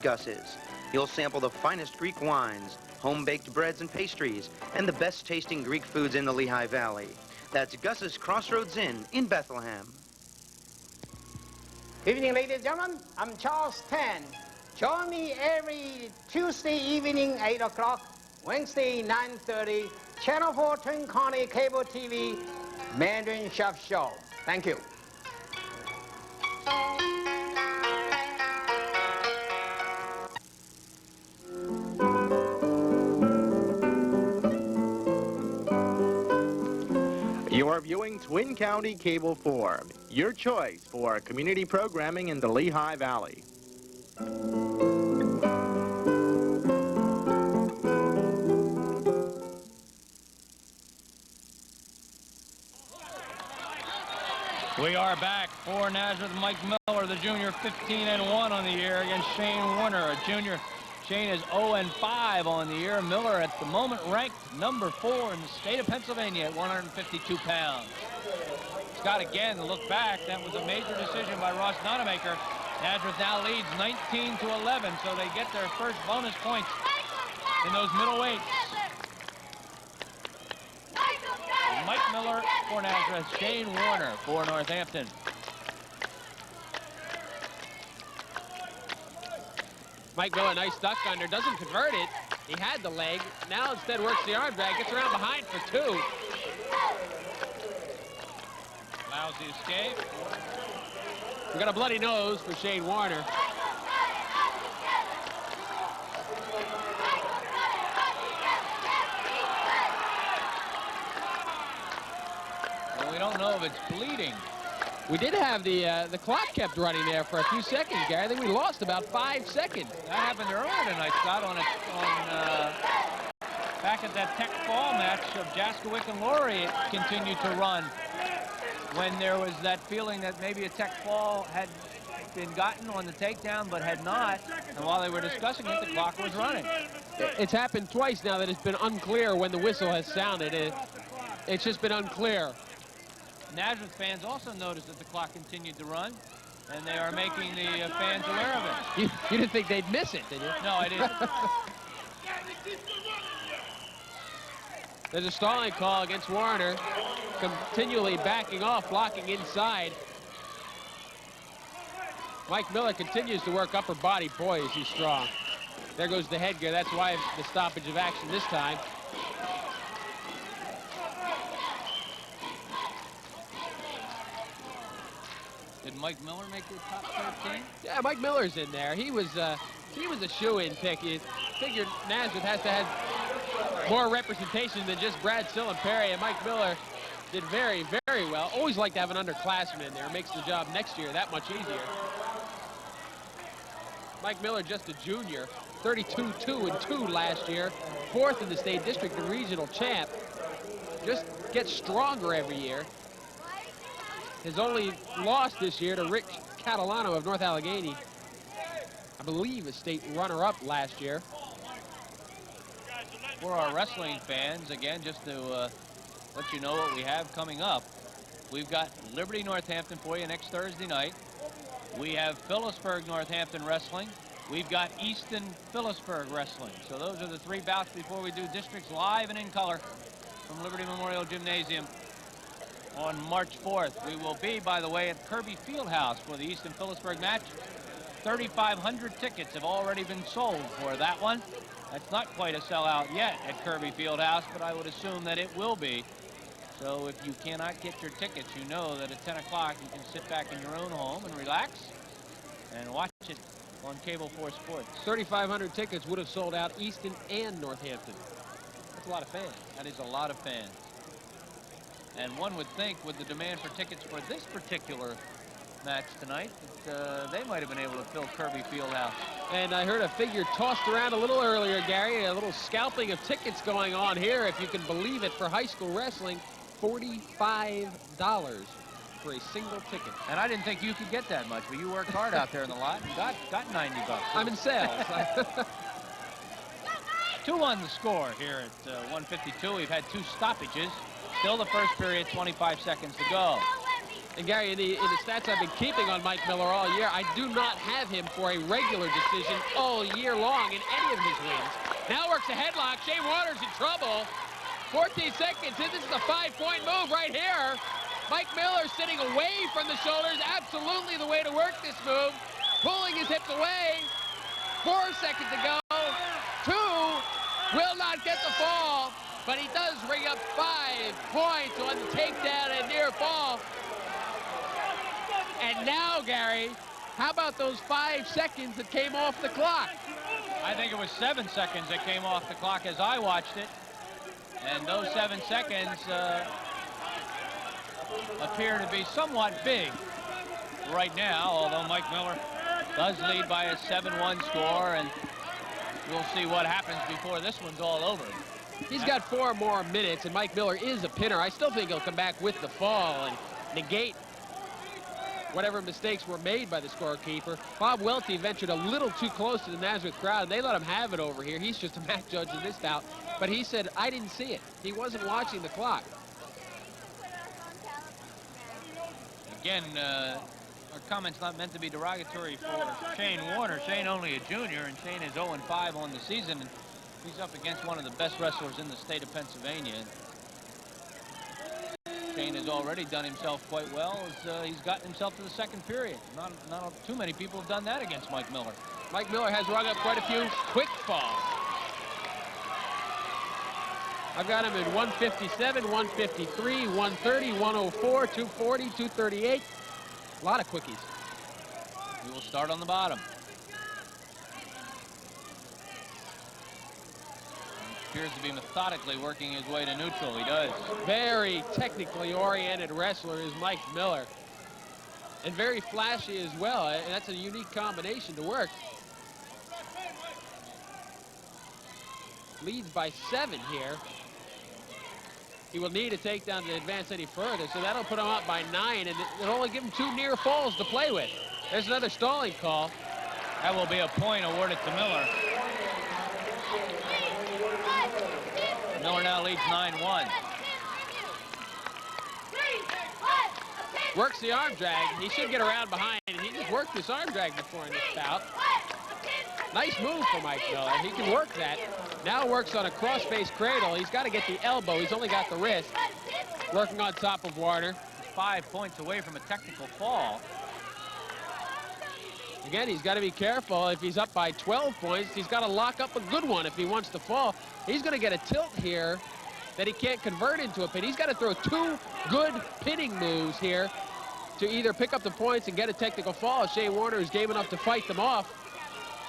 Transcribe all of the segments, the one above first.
Gus's. You'll sample the finest Greek wines, home-baked breads and pastries, and the best-tasting Greek foods in the Lehigh Valley. That's Gus's Crossroads Inn in Bethlehem. Evening, ladies and gentlemen. I'm Charles Tan. Join me every Tuesday evening, 8 o'clock, Wednesday, 9:30, Channel 4 Twin County Cable TV, Mandarin Chef Show. Thank you. You are viewing Twin County Cable 4, your choice for community programming in the Lehigh Valley. We are back for Nazareth. Mike Miller, the junior, 15-1 on the year against Shane Warner, a junior. Shane is 0-5 on the year. Miller at the moment ranked number 4 in the state of Pennsylvania at 152 pounds. Scott again, look back. That was a major decision by Ross Nunamaker. Nazareth now leads 19-11, so they get their first bonus points in those middle weights. Mike Miller for Nazareth, Shane Warner for Northampton. Mike Miller, nice duck under, doesn't convert it. He had the leg. Now instead works the arm drag, gets around behind for 2. Lousy escape. We got a bloody nose for Shane Warner. Well, we don't know if it's bleeding. We did have the clock kept running there for a few seconds, Gary. I think we lost about 5 seconds. That happened earlier tonight, Scott, back at that Tech Fall match of Jaskowick and Laurie. It continued to run when there was that feeling that maybe a Tech Fall had been gotten on the takedown but had not, and while they were discussing it, the clock was running. It's happened twice now that it's been unclear when the whistle has sounded. It's just been unclear. Nazareth fans also noticed that the clock continued to run, and they are making the fans aware of it. You didn't think they'd miss it, did you? No, I didn't. There's a stalling call against Warner, continually backing off, blocking inside. Mike Miller continues to work upper body. Boy, is he strong. There goes the headgear. That's why the stoppage of action this time. Did Mike Miller make the top 13? Yeah, Mike Miller's in there. He was a shoe-in pick. You figured Nazareth has to have more representation than just Brad Sillenperry, and Mike Miller did very, very well. Always like to have an underclassman in there. Makes the job next year that much easier. Mike Miller, just a junior, 32-2-2 last year, 4th in the state district and regional champ. Just gets stronger every year. His only loss this year to Rick Catalano of North Allegheny. I believe a state runner-up last year. For our wrestling fans, again, just to let you know what we have coming up. We've got Liberty Northampton for you next Thursday night. We have Phillipsburg Northampton wrestling. We've got Easton Phillipsburg wrestling. So those are the 3 bouts before we do districts live and in color from Liberty Memorial Gymnasium. On March 4th, we will be, by the way, at Kirby Fieldhouse for the Easton Phillipsburg match. 3,500 tickets have already been sold for that one. That's not quite a sellout yet at Kirby Fieldhouse, but I would assume that it will be. So if you cannot get your tickets, you know that at 10 o'clock you can sit back in your own home and relax and watch it on Cable 4 Sports. 3,500 tickets would have sold out Easton and Northampton. That's a lot of fans. That is a lot of fans. And one would think with the demand for tickets for this particular match tonight that they might have been able to fill Kirby Fieldhouse. And I heard a figure tossed around a little earlier, Gary, a little scalping of tickets going on here, if you can believe it, for high school wrestling. $45 for a single ticket. And I didn't think you could get that much, but you worked hard out there in the lot and got 90 bucks. I'm in sales. 2-1 the score here at 152. We've had 2 stoppages. Still the first period, 25 seconds to go. And Gary, in the stats I've been keeping on Mike Miller all year, I do not have him for a regular decision all year long in any of his wins. Now works a headlock. Shane Warner's in trouble. 14 seconds. This is a 5-point move right here. Mike Miller sitting away from the shoulders. Absolutely the way to work this move. Pulling his hips away. 4 seconds to go. 2 will not get the fall, but he does ring up 5 points on the takedown and near fall. And now, Gary, how about those 5 seconds that came off the clock? I think it was 7 seconds that came off the clock as I watched it. And those 7 seconds appear to be somewhat big right now, although Mike Miller does lead by a 7-1 score, and we'll see what happens before this one's all over. He's got 4 more minutes, and Mike Miller is a pinner. I still think he'll come back with the fall and negate whatever mistakes were made by the scorekeeper. Bob Welty ventured a little too close to the Nazareth crowd, and they let him have it over here. He's just a match judge in this bout. But he said, I didn't see it. He wasn't watching the clock. Again, our comment's not meant to be derogatory for Shane Warner. Shane only a junior, and Shane is 0-5 on the season. And he's up against one of the best wrestlers in the state of Pennsylvania. Shane has already done himself quite well as he's gotten himself to the second period. Not too many people have done that against Mike Miller. Mike Miller has rung up quite a few quick falls. I've got him in 157, 153, 130, 104, 240, 238. A lot of quickies. We will start on the bottom. He appears to be methodically working his way to neutral. He does. Very technically oriented wrestler is Mike Miller. And very flashy as well. And that's a unique combination to work. Leads by 7 here. He will need a takedown to advance any further, so that'll put him up by 9, and it'll only give him 2 near falls to play with. There's another stalling call. That will be a point awarded to Miller. Miller now leads 9-1. Works the arm drag. He should get around behind, and he just worked this arm drag before in this bout. Nice move for Mike Miller. He can work that. Now works on a cross-face cradle. He's got to get the elbow. He's only got the wrist. Working on top of Warner. 5 points away from a technical fall. Again, he's got to be careful. If he's up by 12 points, he's got to lock up a good one if he wants to fall. He's going to get a tilt here that he can't convert into a pin. He's got to throw 2 good pinning moves here to either pick up the points and get a technical fall. Shane Warner is game enough to fight them off.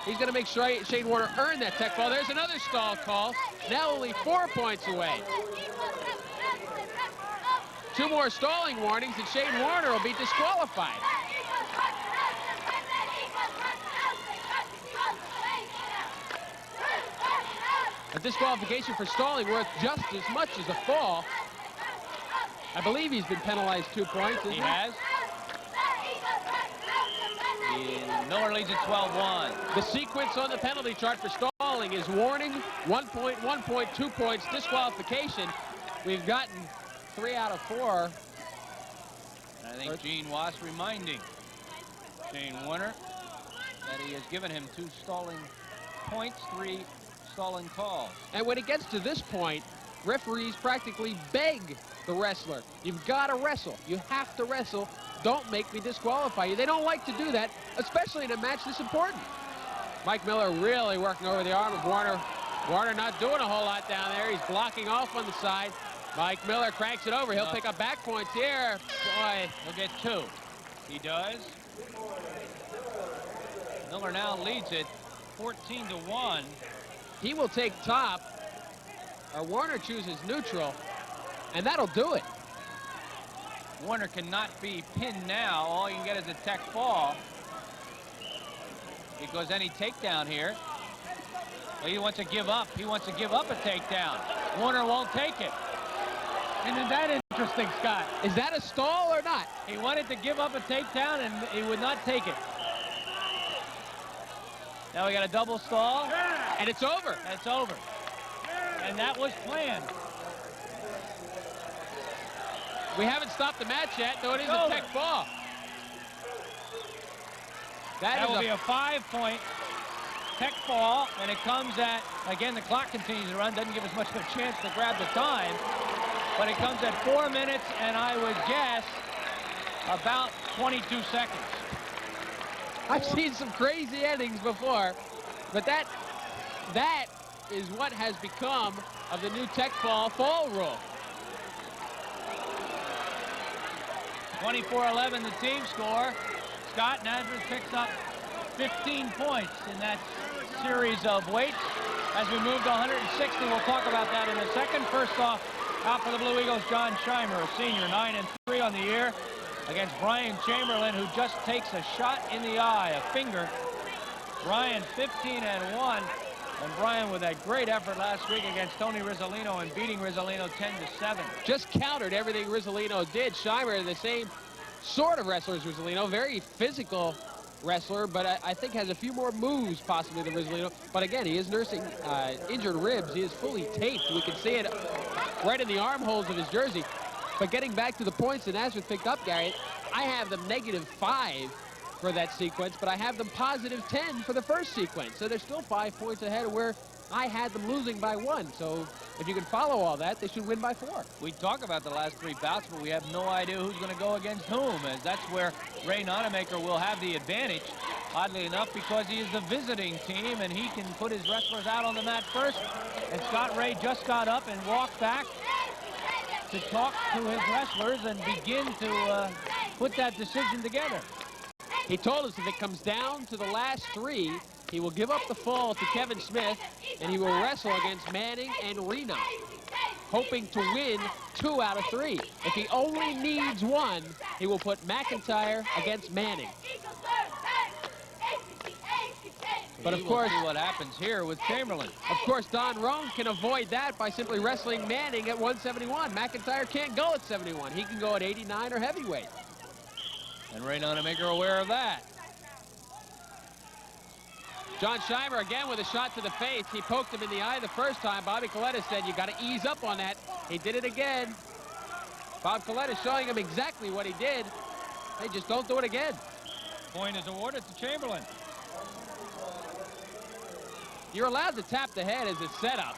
He's going to make sure Shane Warner earn that tech fall. There's another stall call. Now only 4 points away. 2 more stalling warnings, and Shane Warner will be disqualified. A disqualification for stalling worth just as much as a fall. I believe he's been penalized 2 points. He has. Miller leads at 12-1. The sequence on the penalty chart for stalling is warning, 1 point, 1 point, 2 points, disqualification. We've gotten 3 out of 4. I think Gene Wass reminding Shane Warner that he has given him 2 stalling points, 3 stalling calls. And when it gets to this point, referees practically beg the wrestler. You've got to wrestle. You have to wrestle. Don't make me disqualify you. They don't like to do that, especially in a match this important. Mike Miller really working over the arm of Warner. Warner not doing a whole lot down there. He's blocking off on the side. Mike Miller cranks it over. He'll pick up back points here. Boy, he'll get 2. He does. Miller now leads it 14-1. He will take top, or Warner chooses neutral, and that'll do it. Warner cannot be pinned now. All you can get is a tech fall. Because any takedown here, well, he wants to give up. He wants to give up a takedown. Warner won't take it. Isn't that interesting, Scott? Is that a stall or not? He wanted to give up a takedown, and he would not take it. Now we got a double stall. And it's over. It's over. And that was planned. We haven't stopped the match yet, though it is a tech ball. That will be a 5-point tech ball, and it comes at, again, the clock continues to run, doesn't give us much of a chance to grab the time, but it comes at 4 minutes, and I would guess about 22 seconds. I've seen some crazy endings before, but that is what has become of the new tech ball fall rule. 24-11 the team score. Scott, Nazareth picks up 15 points in that series of weights. As we move to 160, we'll talk about that in a second. First off, out for the Blue Eagles, John Scheimer, a senior, 9-3 on the year, against Brian Chamberlain, who just takes a shot in the eye, a finger. Brian 15-1, and Brian with that great effort last week against Tony Rizzolino and beating Rizzolino 10-7. Just countered everything Rizzolino did. Scheimer, the same sort of wrestler as Rizzolino, very physical wrestler, but I think has a few more moves possibly than Rizzolino. But again, he is nursing injured ribs. He is fully taped. We can see it right in the armholes of his jersey. But getting back to the points that Nazareth picked up, Gary, I have them -5 for that sequence, but I have them +10 for the first sequence. So they're still 5 points ahead of where I had them losing by 1. So if you can follow all that, they should win by 4. We talk about the last 3 bouts, but we have no idea who's going to go against whom, as that's where Ray Nunamaker will have the advantage, oddly enough, because he is the visiting team and he can put his wrestlers out on the mat first. And Scott Ray just got up and walked back to talk to his wrestlers and begin to put that decision together. He told us if it comes down to the last 3, he will give up the fall to Kevin Smith, and he will wrestle against Manning and Reno, hoping to win 2 out of 3. If he only needs 1, he will put McIntyre against Manning. But of course, see what happens here with Chamberlain. Of course, Don Roan can avoid that by simply wrestling Manning at 171. McIntyre can't go at 71. He can go at 89 or heavyweight. And Ray Nunamaker aware of that. John Scheimer again with a shot to the face. He poked him in the eye the first time. Bobby Coletta said, you got to ease up on that. He did it again. Bob Coletta showing him exactly what he did. Hey, just don't do it again. Point is awarded to Chamberlain. You're allowed to tap the head as a setup.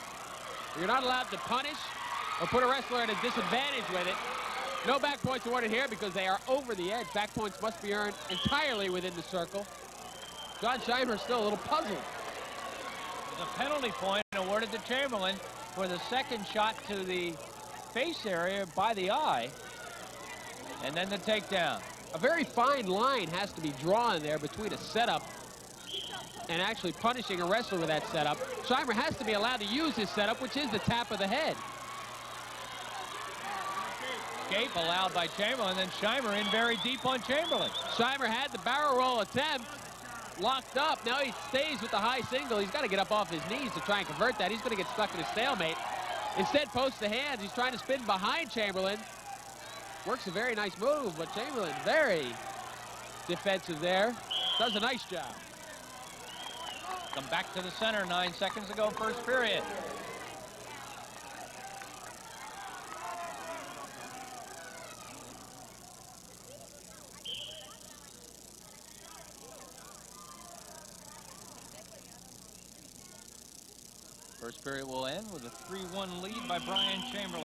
You're not allowed to punish or put a wrestler at a disadvantage with it. No back points awarded here because they are over the edge. Back points must be earned entirely within the circle. John Scheimer's still a little puzzled. There's a penalty point awarded to Chamberlain for the second shot to the face area by the eye. And then the takedown. A very fine line has to be drawn there between a setup and actually punishing a wrestler with that setup. Scheimer has to be allowed to use his setup, which is the tap of the head. Escape allowed by Chamberlain, then Scheimer in very deep on Chamberlain. Scheimer had the barrel roll attempt locked up. Now he stays with the high single. He's got to get up off his knees to try and convert that. He's going to get stuck in a stalemate. Instead, posts the hands. He's trying to spin behind Chamberlain. Works a very nice move, but Chamberlain very defensive there. Does a nice job. Come back to the center 9 seconds to go, first period. First period will end with a 3-1 lead by Brian Chamberlain.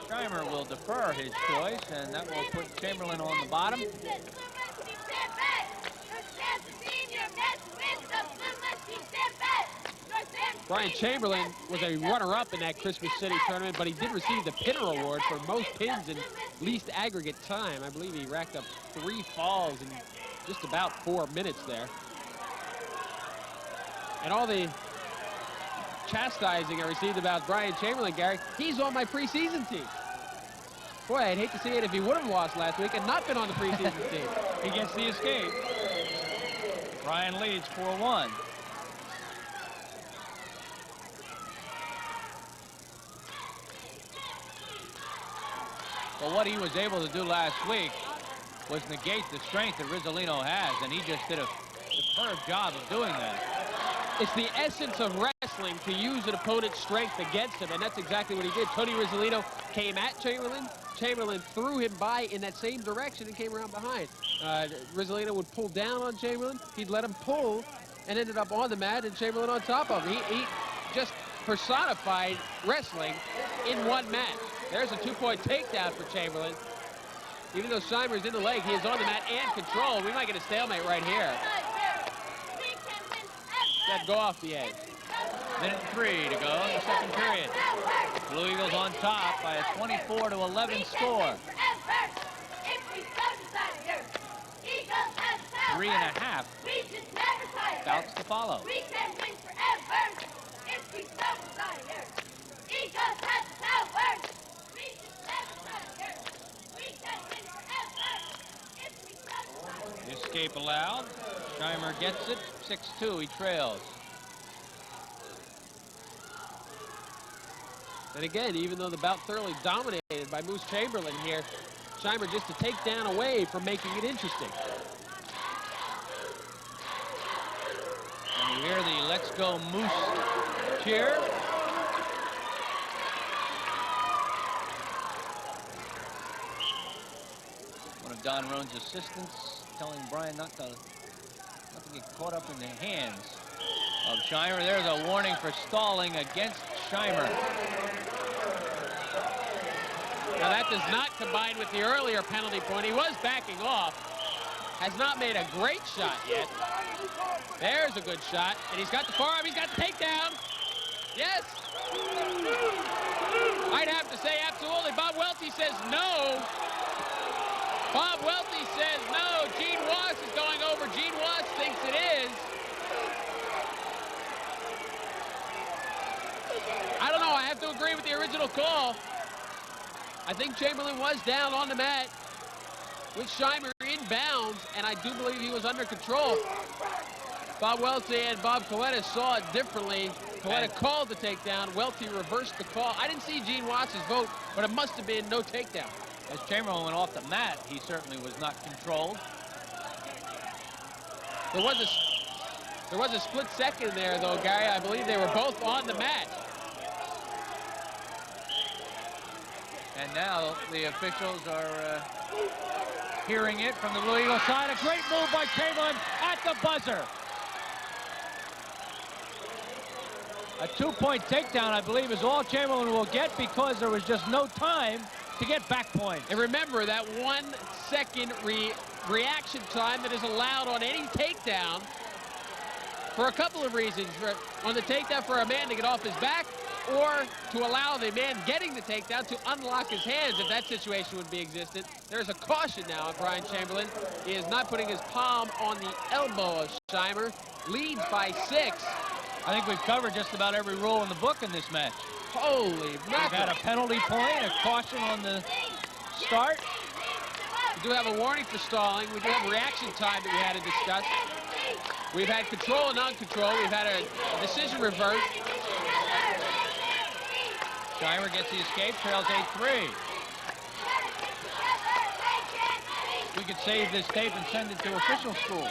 Scheimer will defer his choice, and that will put Chamberlain on the bottom. Brian Chamberlain was a runner-up in that Christmas City tournament, but he did receive the Pinner Award for most pins in least aggregate time. I believe he racked up 3 falls in just about 4 minutes there. And all the chastising I received about Brian Chamberlain, Gary, he's on my preseason team. Boy, I'd hate to see it if he would have lost last week and not been on the preseason team. He gets the escape. Brian leads 4-1. Well, what he was able to do last week was negate the strength that Rizzolino has, and he just did a superb job of doing that. It's the essence of wrestling to use an opponent's strength against him, and that's exactly what he did. Tony Rizzolino came at Chamberlain. Chamberlain threw him by in that same direction and came around behind. Rizzolino would pull down on Chamberlain. He'd let him pull and ended up on the mat, and Chamberlain on top of him. He just personified wrestling in one match. There's a 2-point takedown for Chamberlain. Even though Scheimer's in the leg, he is on the mat and controlled. We might get a stalemate right here. That go off the edge. Minute 3 to go in the second period. Blue Eagles on top by a 24-11 score. 3.5 bouts to follow. Escape allowed. Scheimer gets it. 6-2. He trails. And again, even though the bout thoroughly dominated by Moose Chamberlain here, Scheimer just a takedown away from making it interesting. And you hear the "Let's Go Moose" cheer. One of Don Roan's assistants telling Brian not to get caught up in the hands of Scheimer. There's a warning for stalling against Scheimer. Now that does not combine with the earlier penalty point. He was backing off. Has not made a great shot yet. There's a good shot. And he's got the forearm. He's got the takedown. Yes. I'd have to say absolutely. Bob Welty says no. Bob Welty says no. Gene Wass is going over. Gene Wass thinks it is. I don't know. I have to agree with the original call. I think Chamberlain was down on the mat with Scheimer inbounds, and I do believe he was under control. Bob Welty and Bob Coletta saw it differently. Coletta called the takedown. Welty reversed the call. I didn't see Gene Watts' vote, but it must have been no takedown. As Chamberlain went off the mat, he certainly was not controlled. There was a split second there, though, Gary. I believe they were both on the mat. And now the officials are hearing it from the Blue Eagle side. A great move by Chamberlain at the buzzer. A 2-point takedown, I believe, is all Chamberlain will get because there was just no time to get back points. And remember that 1 second reaction time that is allowed on any takedown for a couple of reasons. On the takedown, for a man to get off his back, or to allow the man getting the takedown to unlock his hands if that situation would be existent. There's a caution now of Brian Chamberlain. He is not putting his palm on the elbow of Scheimer. Leads by 6. I think we've covered just about every rule in the book in this match. Holy We've mackerel. got a penalty point, a caution on the start. We do have a warning for stalling. We do have reaction time that we had to discuss. We've had control and non-control. We've had a decision reversed. Scheimer gets the escape, trails 8-3. We could save this tape and send it to official school.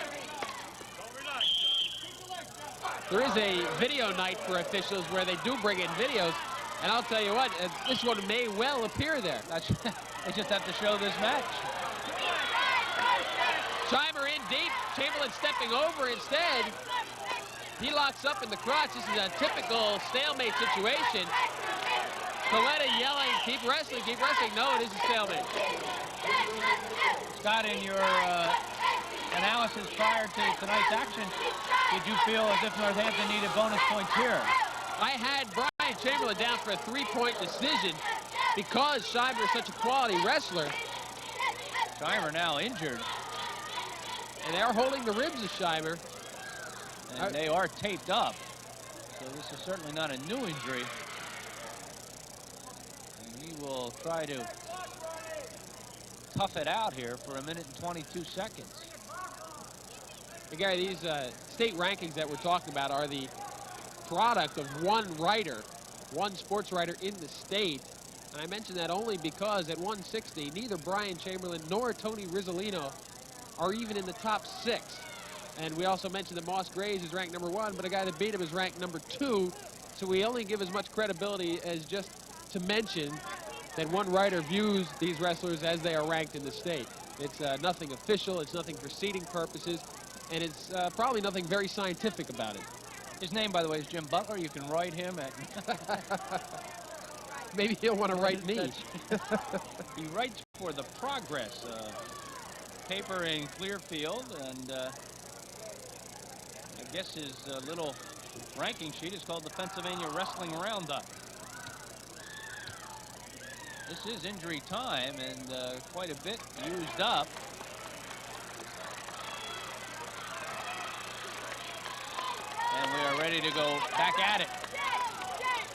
There is a video night for officials where they do bring in videos, and I'll tell you what, this one may well appear there. They just have to show this match. Scheimer in deep, Chamberlain stepping over instead. He locks up in the crotch. This is a typical stalemate situation. Coletta yelling, keep wrestling, keep wrestling. No, it is a stalemate. Scott, in your analysis prior to tonight's action, did you feel as if Northampton needed bonus points here? I had Brian Chamberlain down for a 3-point decision because Scheimer is such a quality wrestler. Scheimer now injured. And they are holding the ribs of Scheimer. And they are taped up. So this is certainly not a new injury. And he will try to tough it out here for 1 minute and 22 seconds. Hey, Gary, these state rankings that we're talking about are the product of one writer, one sports writer in the state. And I mention that only because at 160, neither Brian Chamberlain nor Tony Rizzolino are even in the top 6. And we also mentioned that Moss Graves is ranked #1, but a guy that beat him is ranked #2. So we only give as much credibility as just to mention that one writer views these wrestlers as they are ranked in the state. It's nothing official, it's nothing for seeding purposes, and it's probably nothing very scientific about it. His name, by the way, is Jim Butler. You can write him at... Maybe he'll want to write me. He writes for The Progress, paper in Clearfield, and I guess his little ranking sheet is called the Pennsylvania Wrestling Roundup. This is injury time and quite a bit used up. And we are ready to go back at it.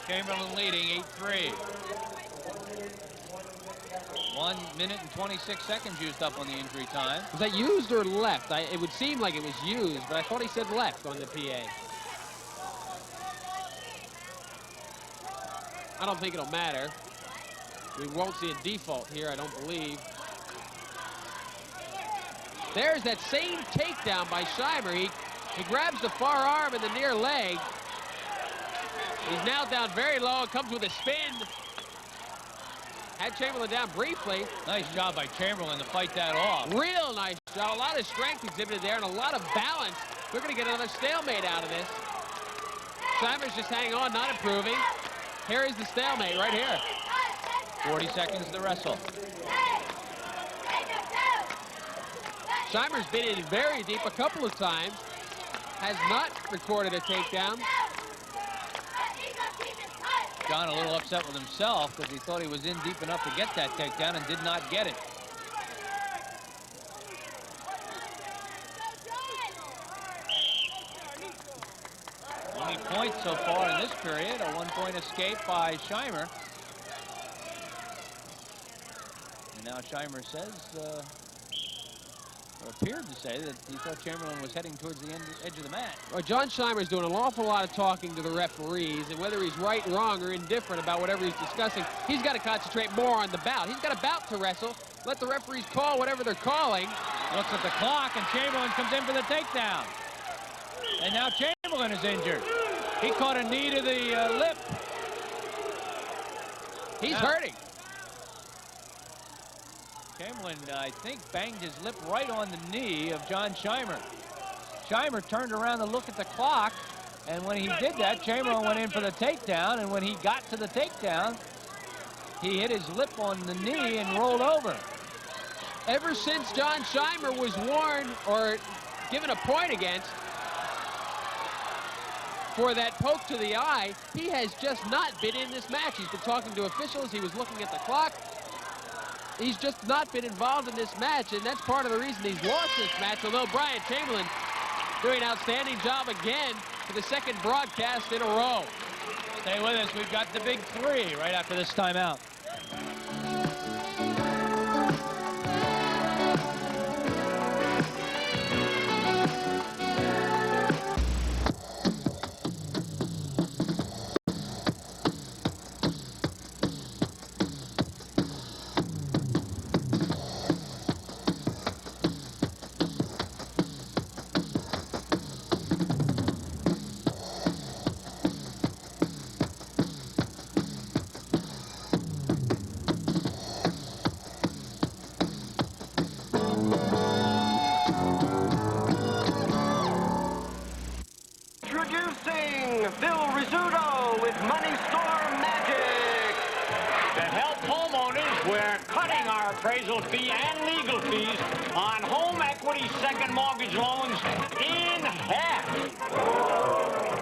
Chamberlain leading 8-3. 1 minute and 26 seconds used up on the injury time. Was that used or left? It would seem like it was used, but I thought he said left on the PA. I don't think it'll matter. We won't see a default here, I don't believe. There's that same takedown by Scheimer. He grabs the far arm and the near leg. He's now down very low. Comes with a spin. Had Chamberlain down briefly. Nice job by Chamberlain to fight that off. Real nice job. A lot of strength exhibited there and a lot of balance. We're going to get another stalemate out of this. Scheimer's just hanging on, not improving. Here is the stalemate right here. 40 seconds to wrestle. Scheimer's been in very deep a couple of times. Has not recorded a takedown. John a little upset with himself because he thought he was in deep enough to get that takedown and did not get it. Only points so far in this period, a 1-point escape by Scheimer. And now Scheimer says, or appeared to say, that he thought Chamberlain was heading towards the edge of the mat. Well, John Scheimer's doing an awful lot of talking to the referees, and whether he's right, wrong, or indifferent about whatever he's discussing, he's got to concentrate more on the bout. He's got a bout to wrestle. Let the referees call whatever they're calling. Looks at the clock, and Chamberlain comes in for the takedown. And now Chamberlain is injured. He caught a knee to the lip. He's hurting. Chamberlain, I think, banged his lip right on the knee of John Scheimer. Scheimer turned around to look at the clock, and when he did that, Chamberlain went in for the takedown, and when he got to the takedown, he hit his lip on the knee and rolled over. Ever since John Scheimer was warned or given a point against for that poke to the eye, he has just not been in this match. He's been talking to officials. He was looking at the clock. He's just not been involved in this match, and that's part of the reason he's lost this match, although Brian Chamberlain doing an outstanding job again for the second broadcast in a row. Stay with us. We've got the big three right after this timeout. Appraisal fee and legal fees on home equity second mortgage loans in half.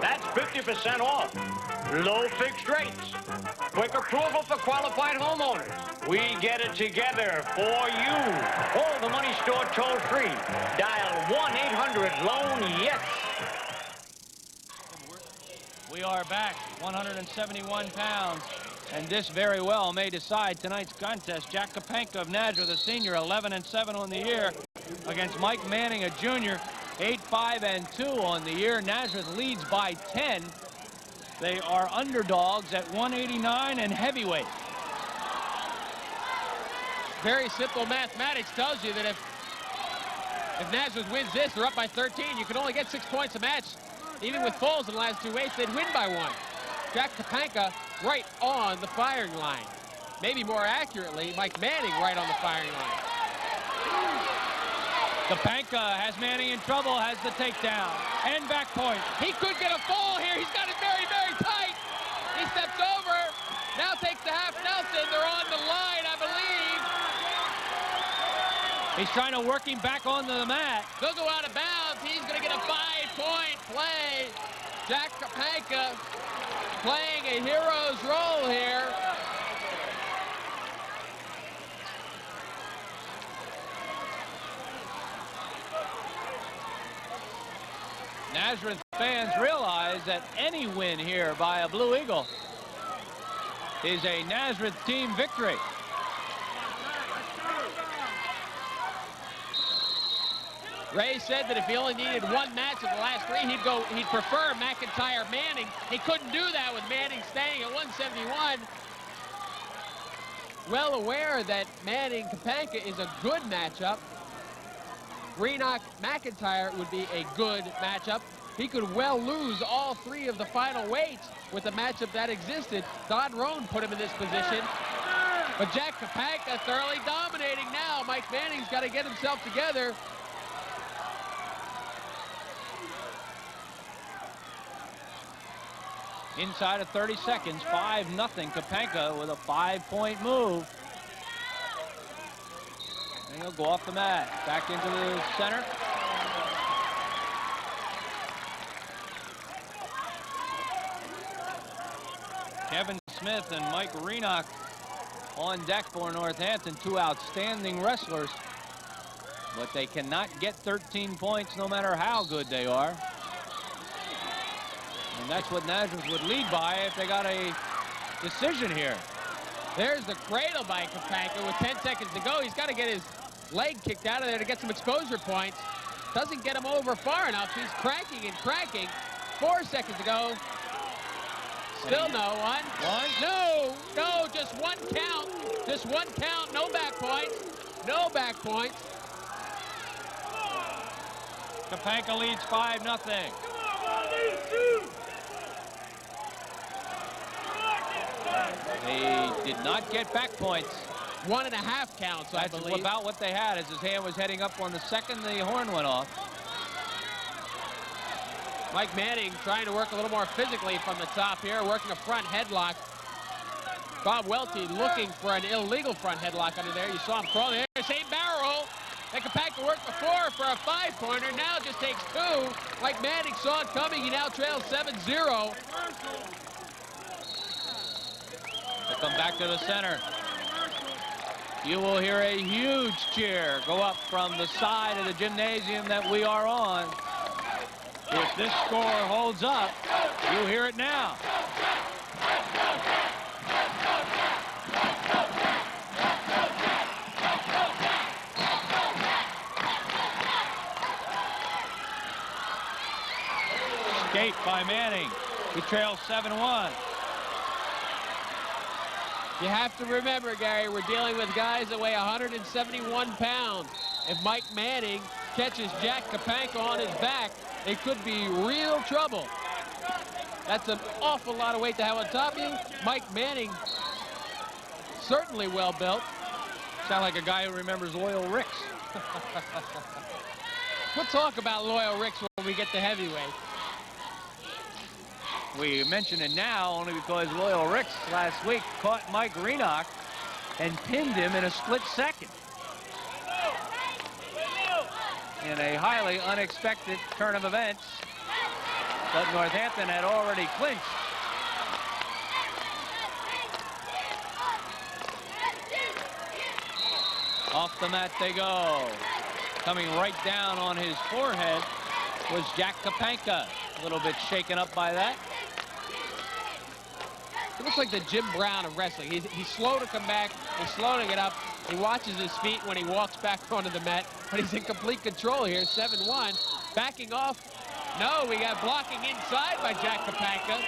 That's 50% off. Low fixed rates. Quick approval for qualified homeowners. We get it together for you. Call the money store toll free. Dial 1-800-LOAN-YES. We are back, 171 pounds. And this very well may decide tonight's contest. Jack Kapanka of Nazareth, a senior, 11-7 on the year, against Mike Manning, a junior, 8-5-2 on the year. Nazareth leads by 10. They are underdogs at 189 and heavyweight. Very simple mathematics tells you that if If Nazareth wins this, they're up by 13. You can only get 6 points a match. Even with falls in the last 2 weights, they'd win by 1. Jack Kapanka right on the firing line. Maybe more accurately, Mike Manning right on the firing line. Kapanka has Manning in trouble, has the takedown. And back point. He could get a fall here. He's got it very, very tight. He steps over. Now takes the half Nelson. They're on the line, I believe. He's trying to work him back onto the mat. They'll go out of bounds. He's going to get a 5-point play. Jack Kapanka playing a hero's role here. Nazareth fans realize that any win here by a Blue Eagle is a Nazareth team victory. Ray said that if he only needed 1 match of the last 3, he'd prefer McIntyre Manning. He couldn't do that with Manning staying at 171. Well aware that Manning Kapanka is a good matchup. Greenock McIntyre would be a good matchup. He could well lose all 3 of the final weights with the matchup that existed. Don Rohn put him in this position. But Jack Kapanka thoroughly dominating now. Mike Manning's got to get himself together. Inside of 30 seconds, 5-0 Kapanka with a 5-point move. And he'll go off the mat, back into the center. Kevin Smith and Mike Greenock on deck for Northampton, 2 outstanding wrestlers. But they cannot get 13 points no matter how good they are. And that's what Nazareth would lead by if they got a decision here. There's the cradle by Kapanka with 10 seconds to go. He's got to get his leg kicked out of there to get some exposure points. Doesn't get him over far enough. He's cranking and cranking. 4 seconds to go. Still no one. No, just 1 count. Just 1 count. No back points. No back points. Kapanka leads 5-0. They did not get back points. 1.5 counts, I believe. That's about what they had. As his hand was heading up on the second, the horn went off. Mike Manning trying to work a little more physically from the top here, working a front headlock. Bob Welty looking for an illegal front headlock under there. You saw him crawl there. Same barrel roll. That Kapanka worked before for a 5-pointer. Now just takes 2. Mike Manning saw it coming. He now trails 7-0. They come back to the center. You will hear a huge cheer go up from the side of the gymnasium that we are on. If this score holds up, you'll hear it now. Escape by Manning. He trails 7-1. You have to remember, Gary, we're dealing with guys that weigh 171 pounds. If Mike Manning catches Jack Kapanka on his back, it could be real trouble. That's an awful lot of weight to have on top of you. Mike Manning, certainly well built. Sound like a guy who remembers Loyal Ricks. We'll talk about Loyal Ricks when we get to heavyweight. We mention it now only because Loyal Ricks last week caught Mike Greenock and pinned him in a split second. In a highly unexpected turn of events, but Northampton had already clinched. Off the mat they go. Coming right down on his forehead was Jack Kapanka. A little bit shaken up by that. He looks like the Jim Brown of wrestling. He's slow to come back. He's slow to get up. He watches his feet when he walks back onto the mat, but he's in complete control here. 7-1. Backing off. No, we got blocking inside by Jack Kapanka.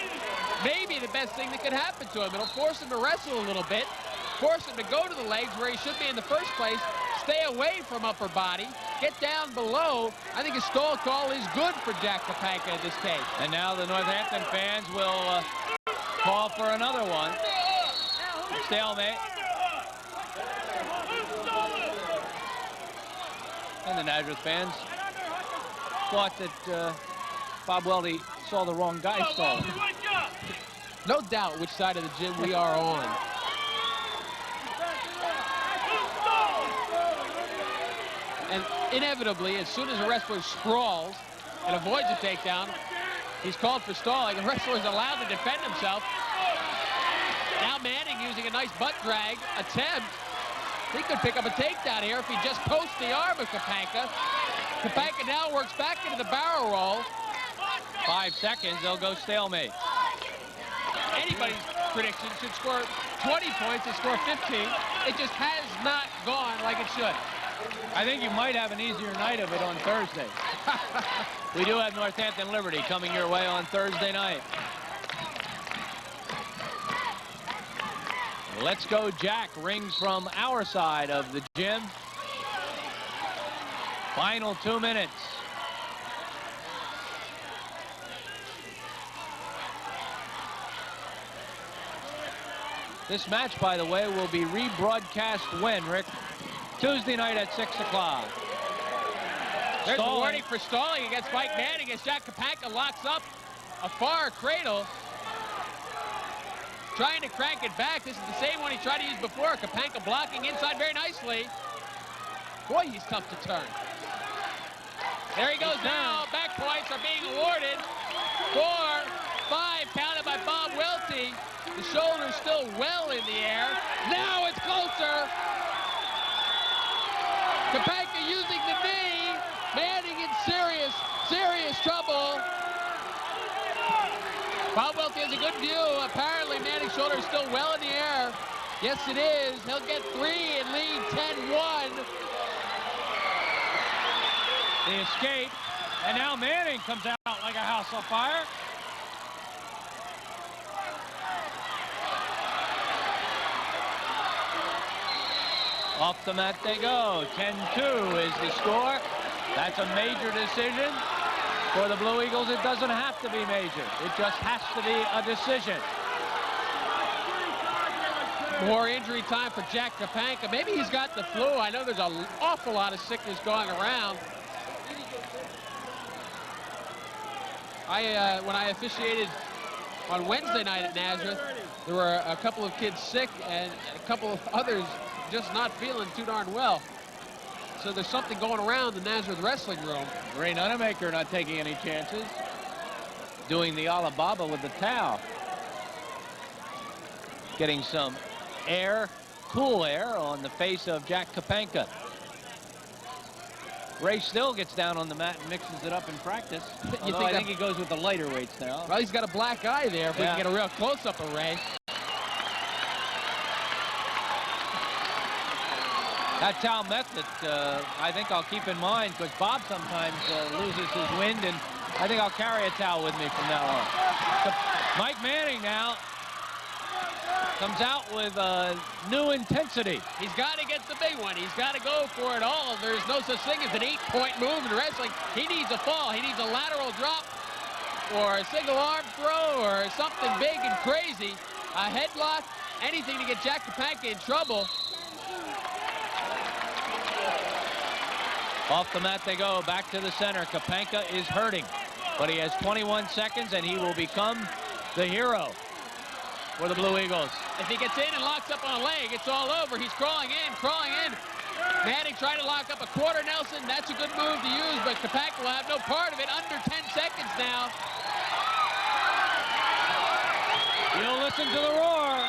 Maybe the best thing that could happen to him. It'll force him to wrestle a little bit, force him to go to the legs where he should be in the first place, stay away from upper body, get down below. I think a stall call is good for Jack Kapanka in this case. And now the Northampton fans will call for another one. Stalemate. And the Nazareth fans thought that Bob Weldy saw the wrong guy stalling. No doubt which side of the gym we are on. And inevitably, as soon as a wrestler sprawls and avoids a takedown, he's called for stalling. The wrestler is allowed to defend himself. Now Manning using a nice butt drag attempt. He could pick up a takedown here if he just posts the arm of Kapanka. Kapanka now works back into the barrel roll. 5 seconds, they'll go stalemate. Anybody's prediction should score 20 points and score 15. It just has not gone like it should. I think you might have an easier night of it on Thursday. We do have Northampton Liberty coming your way on Thursday night. Let's Go Jack rings from our side of the gym. Final 2 minutes. This match, by the way, will be rebroadcast when, Rick? Tuesday night at 6 o'clock. There's a warning for stalling against Mike Manning as Jack Kapanka locks up a far cradle. Trying to crank it back. This is the same one he tried to use before. Kapanka blocking inside very nicely. Boy, he's tough to turn. There he goes now. Back points are being awarded. 4, 5 counted by Bob Welty. The shoulder's still well in the air. Now it's closer. Kapanka using the knee. Manning in serious trouble. Bob Welty has a good view. Apparently Manning's shoulder is still well in the air. Yes, it is. He'll get 3 and lead 10-1. The escape. And now Manning comes out like a house on fire. Off the mat they go. 10-2 is the score. That's a major decision. For the Blue Eagles, it doesn't have to be major. It just has to be a decision. More injury time for Jack Kapanka. Maybe he's got the flu. I know there's an awful lot of sickness going around. When I officiated on Wednesday night at Nazareth, there were a couple of kids sick and a couple of others just not feeling too darn well. So there's something going around the Nazareth wrestling room. Ray Nunamaker not taking any chances. Doing the Alibaba with the towel. Getting some air, cool air on the face of Jack Kapanka. Ray still gets down on the mat and mixes it up in practice. I think he goes with the lighter weights now. Well, he's got a black eye there if we can get a real close-up of Ray. That towel method, I think I'll keep in mind because Bob sometimes loses his wind, and I think I'll carry a towel with me from now on. So Mike Manning now comes out with new intensity. He's got to get the big one. He's got to go for it all. There's no such thing as an 8-point move in wrestling. He needs a fall. He needs a lateral drop or a single arm throw or something big and crazy. A headlock, anything to get Jack Kapanka in trouble. Off the mat they go, back to the center. Kapanka is hurting, but he has 21 seconds, and he will become the hero for the Blue Eagles. If he gets in and locks up on a leg, it's all over. He's crawling in. Manning trying to lock up a quarter Nelson. That's a good move to use, but Kapanka will have no part of it. Under 10 seconds now. You'll listen to the roar.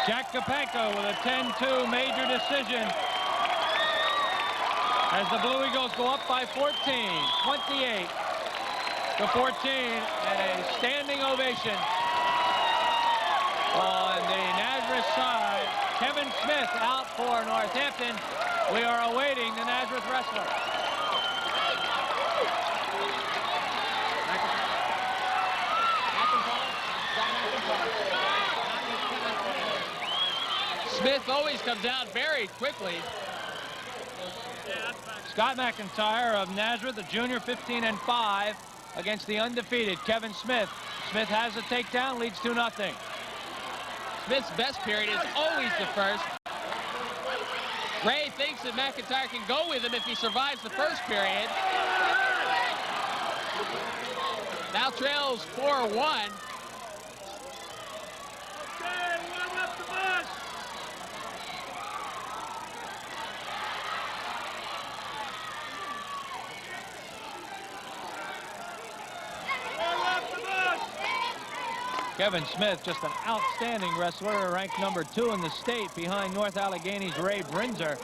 Jack Kapanka with a 10-2 major decision as the Blue Eagles go up by 14, 28 to 14, and a standing ovation on the Nazareth Smith out for Northampton. We are awaiting the Nazareth wrestler. Smith always comes out very quickly. Scott McIntyre of Nazareth, a junior, 15-5, against the undefeated Kevin Smith. Smith has a takedown, leads 2-0. Smith's best period is always the first. Ray thinks that McIntyre can go with him if he survives the first period. Now trails 4-1. Kevin Smith, just an outstanding wrestler, ranked number 2 in the state behind North Allegheny's Ray Brinzer.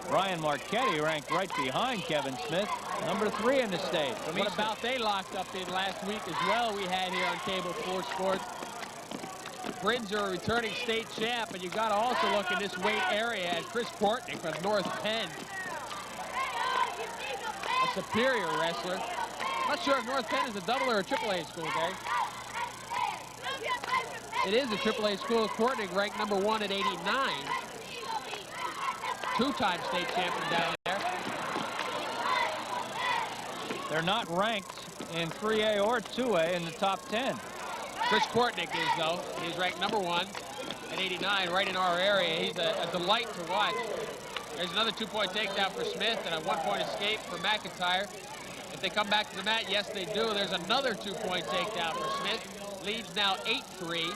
Brian Marchetti ranked right behind Kevin Smith, number 3 in the state. What about they locked up in last week as well, we had here on Cable 4 Sports. Brinzer, a returning state champ, and you got to also look in this weight area at Chris Portnick from North Penn. A superior wrestler. Not sure if North Penn is a double or a AAA school, Dave. It is a AAA school. Portnick ranked number 1 at 89. Two-time state champion down there. They're not ranked in 3A or 2A in the top 10. Chris Portnick is, though. He's ranked number 1 at 89, right in our area. He's a delight to watch. There's another 2-point takedown for Smith and a 1-point escape for McIntyre. If they come back to the mat, yes, they do. There's another 2-point takedown for Smith. Leads now 8-3.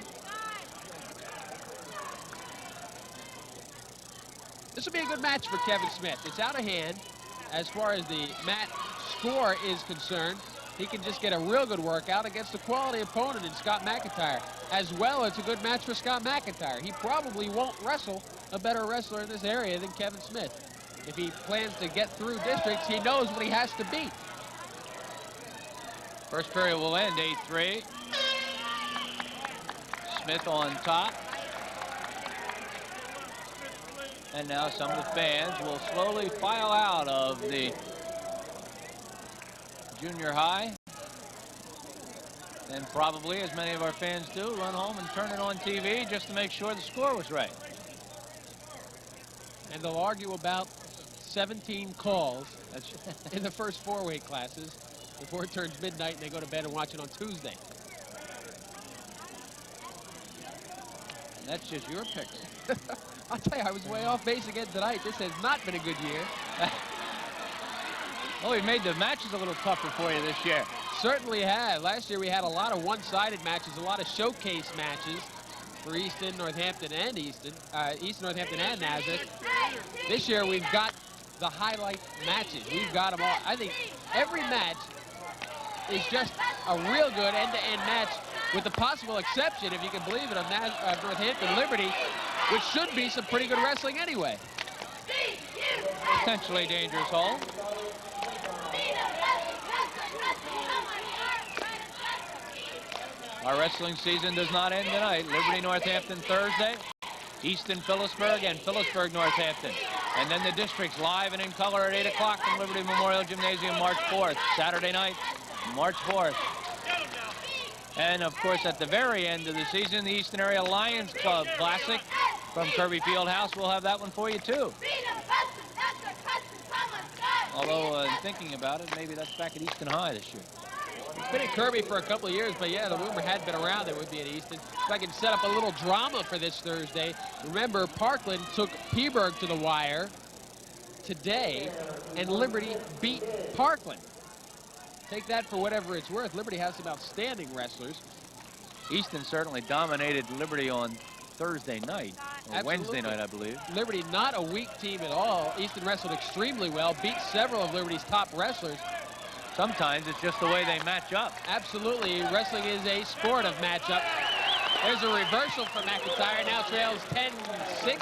This will be a good match for Kevin Smith. It's out of hand as far as the mat score is concerned. He can just get a real good workout against a quality opponent in Scott McIntyre. As well, it's a good match for Scott McIntyre. He probably won't wrestle a better wrestler in this area than Kevin Smith. If he plans to get through districts, he knows what he has to beat. First period will end 8-3. Smith on top. And now some of the fans will slowly file out of the junior high. And probably, as many of our fans do, run home and turn it on TV just to make sure the score was right. And they'll argue about 17 calls in the first 4 weight classes before it turns midnight and they go to bed and watch it on Tuesday. And that's just your picks. I'll tell you, I was way off base again tonight. This has not been a good year. Well, we made the matches a little tougher for you this year. Certainly have. Last year we had a lot of one-sided matches, a lot of showcase matches for Easton, Northampton, and Easton, Northampton, and Nazareth. This year we've got the highlight matches. We've got them all. I think every match is just a real good end-to-end match, with the possible exception, if you can believe it, of Northampton Liberty, which should be some pretty good wrestling anyway. Potentially dangerous hole. Our wrestling season does not end tonight. Liberty Northampton Thursday, Easton Phillipsburg, and Phillipsburg Northampton. And then the districts live and in color at 8 o'clock from Liberty Memorial Gymnasium, March 4th. Saturday night, March 4th. And of course, at the very end of the season, the Easton Area Lions Club Classic from Kirby Fieldhouse. We'll have that one for you too. Although, thinking about it, maybe that's back at Easton High this year. It's been at Kirby for a couple of years, but yeah, the rumor had been around it would be at Easton. If I can set up a little drama for this Thursday. Remember, Parkland took Peaburg to the wire today, and Liberty beat Parkland. Take that for whatever it's worth. Liberty has some outstanding wrestlers. Easton certainly dominated Liberty on Thursday night, or Wednesday night, I believe. Liberty not a weak team at all. Easton wrestled extremely well, beat several of Liberty's top wrestlers. Sometimes it's just the way they match up. Absolutely. Wrestling is a sport of matchup. There's a reversal for McIntyre. Now trails 10-6.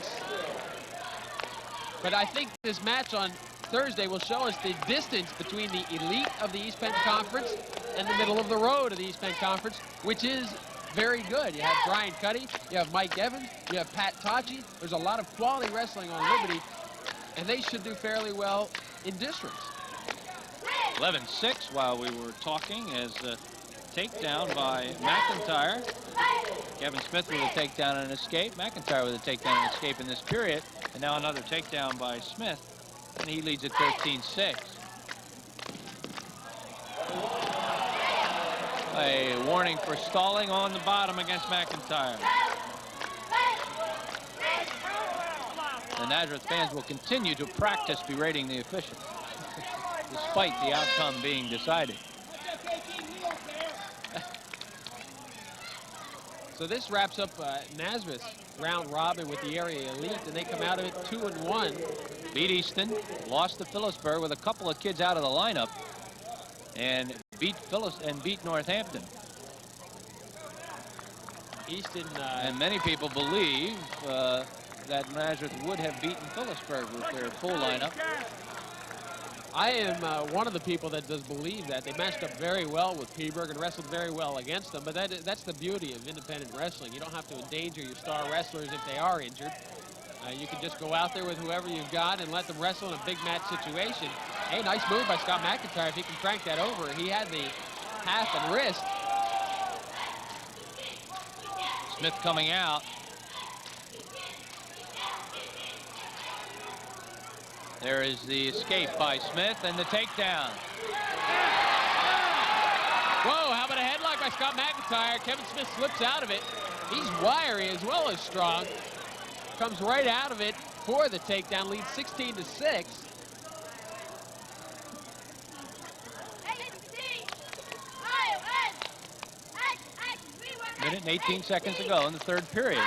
But I think this match on Thursday will show us the distance between the elite of the East Penn Conference and the middle of the road of the East Penn Conference, which is very good. You have Brian Cuddy, you have Mike Evans, you have Pat Tachi. There's a lot of quality wrestling on Liberty, and they should do fairly well in districts. 11-6 while we were talking as a takedown by McIntyre. Kevin Smith with a takedown and an escape. McIntyre with a takedown and escape in this period. And now another takedown by Smith, and he leads at 13-6. A warning for stalling on the bottom against McIntyre. The Nazareth fans will continue to practice berating the officials, despite the outcome being decided. So this wraps up Nazareth's round robin with the area elite, and they come out of it 2-1. Beat Easton, lost to Phillipsburg with a couple of kids out of the lineup, and beat Northampton. Easton and many people believe that Nazareth would have beaten Phillipsburg with their full lineup. I am one of the people that does believe that. They matched up very well with Peaburg and wrestled very well against them, but that's the beauty of independent wrestling. You don't have to endanger your star wrestlers if they are injured. You can just go out there with whoever you've got and let them wrestle in a big match situation. Hey, nice move by Scott McIntyre if he can crank that over. He had the half and wrist. Smith coming out. There is the escape by Smith and the takedown. Whoa, how about a headlock by Scott McIntyre? Kevin Smith slips out of it. He's wiry as well as strong. Comes right out of it for the takedown, leads 16-6. Minute and 18 seconds to go in the third period.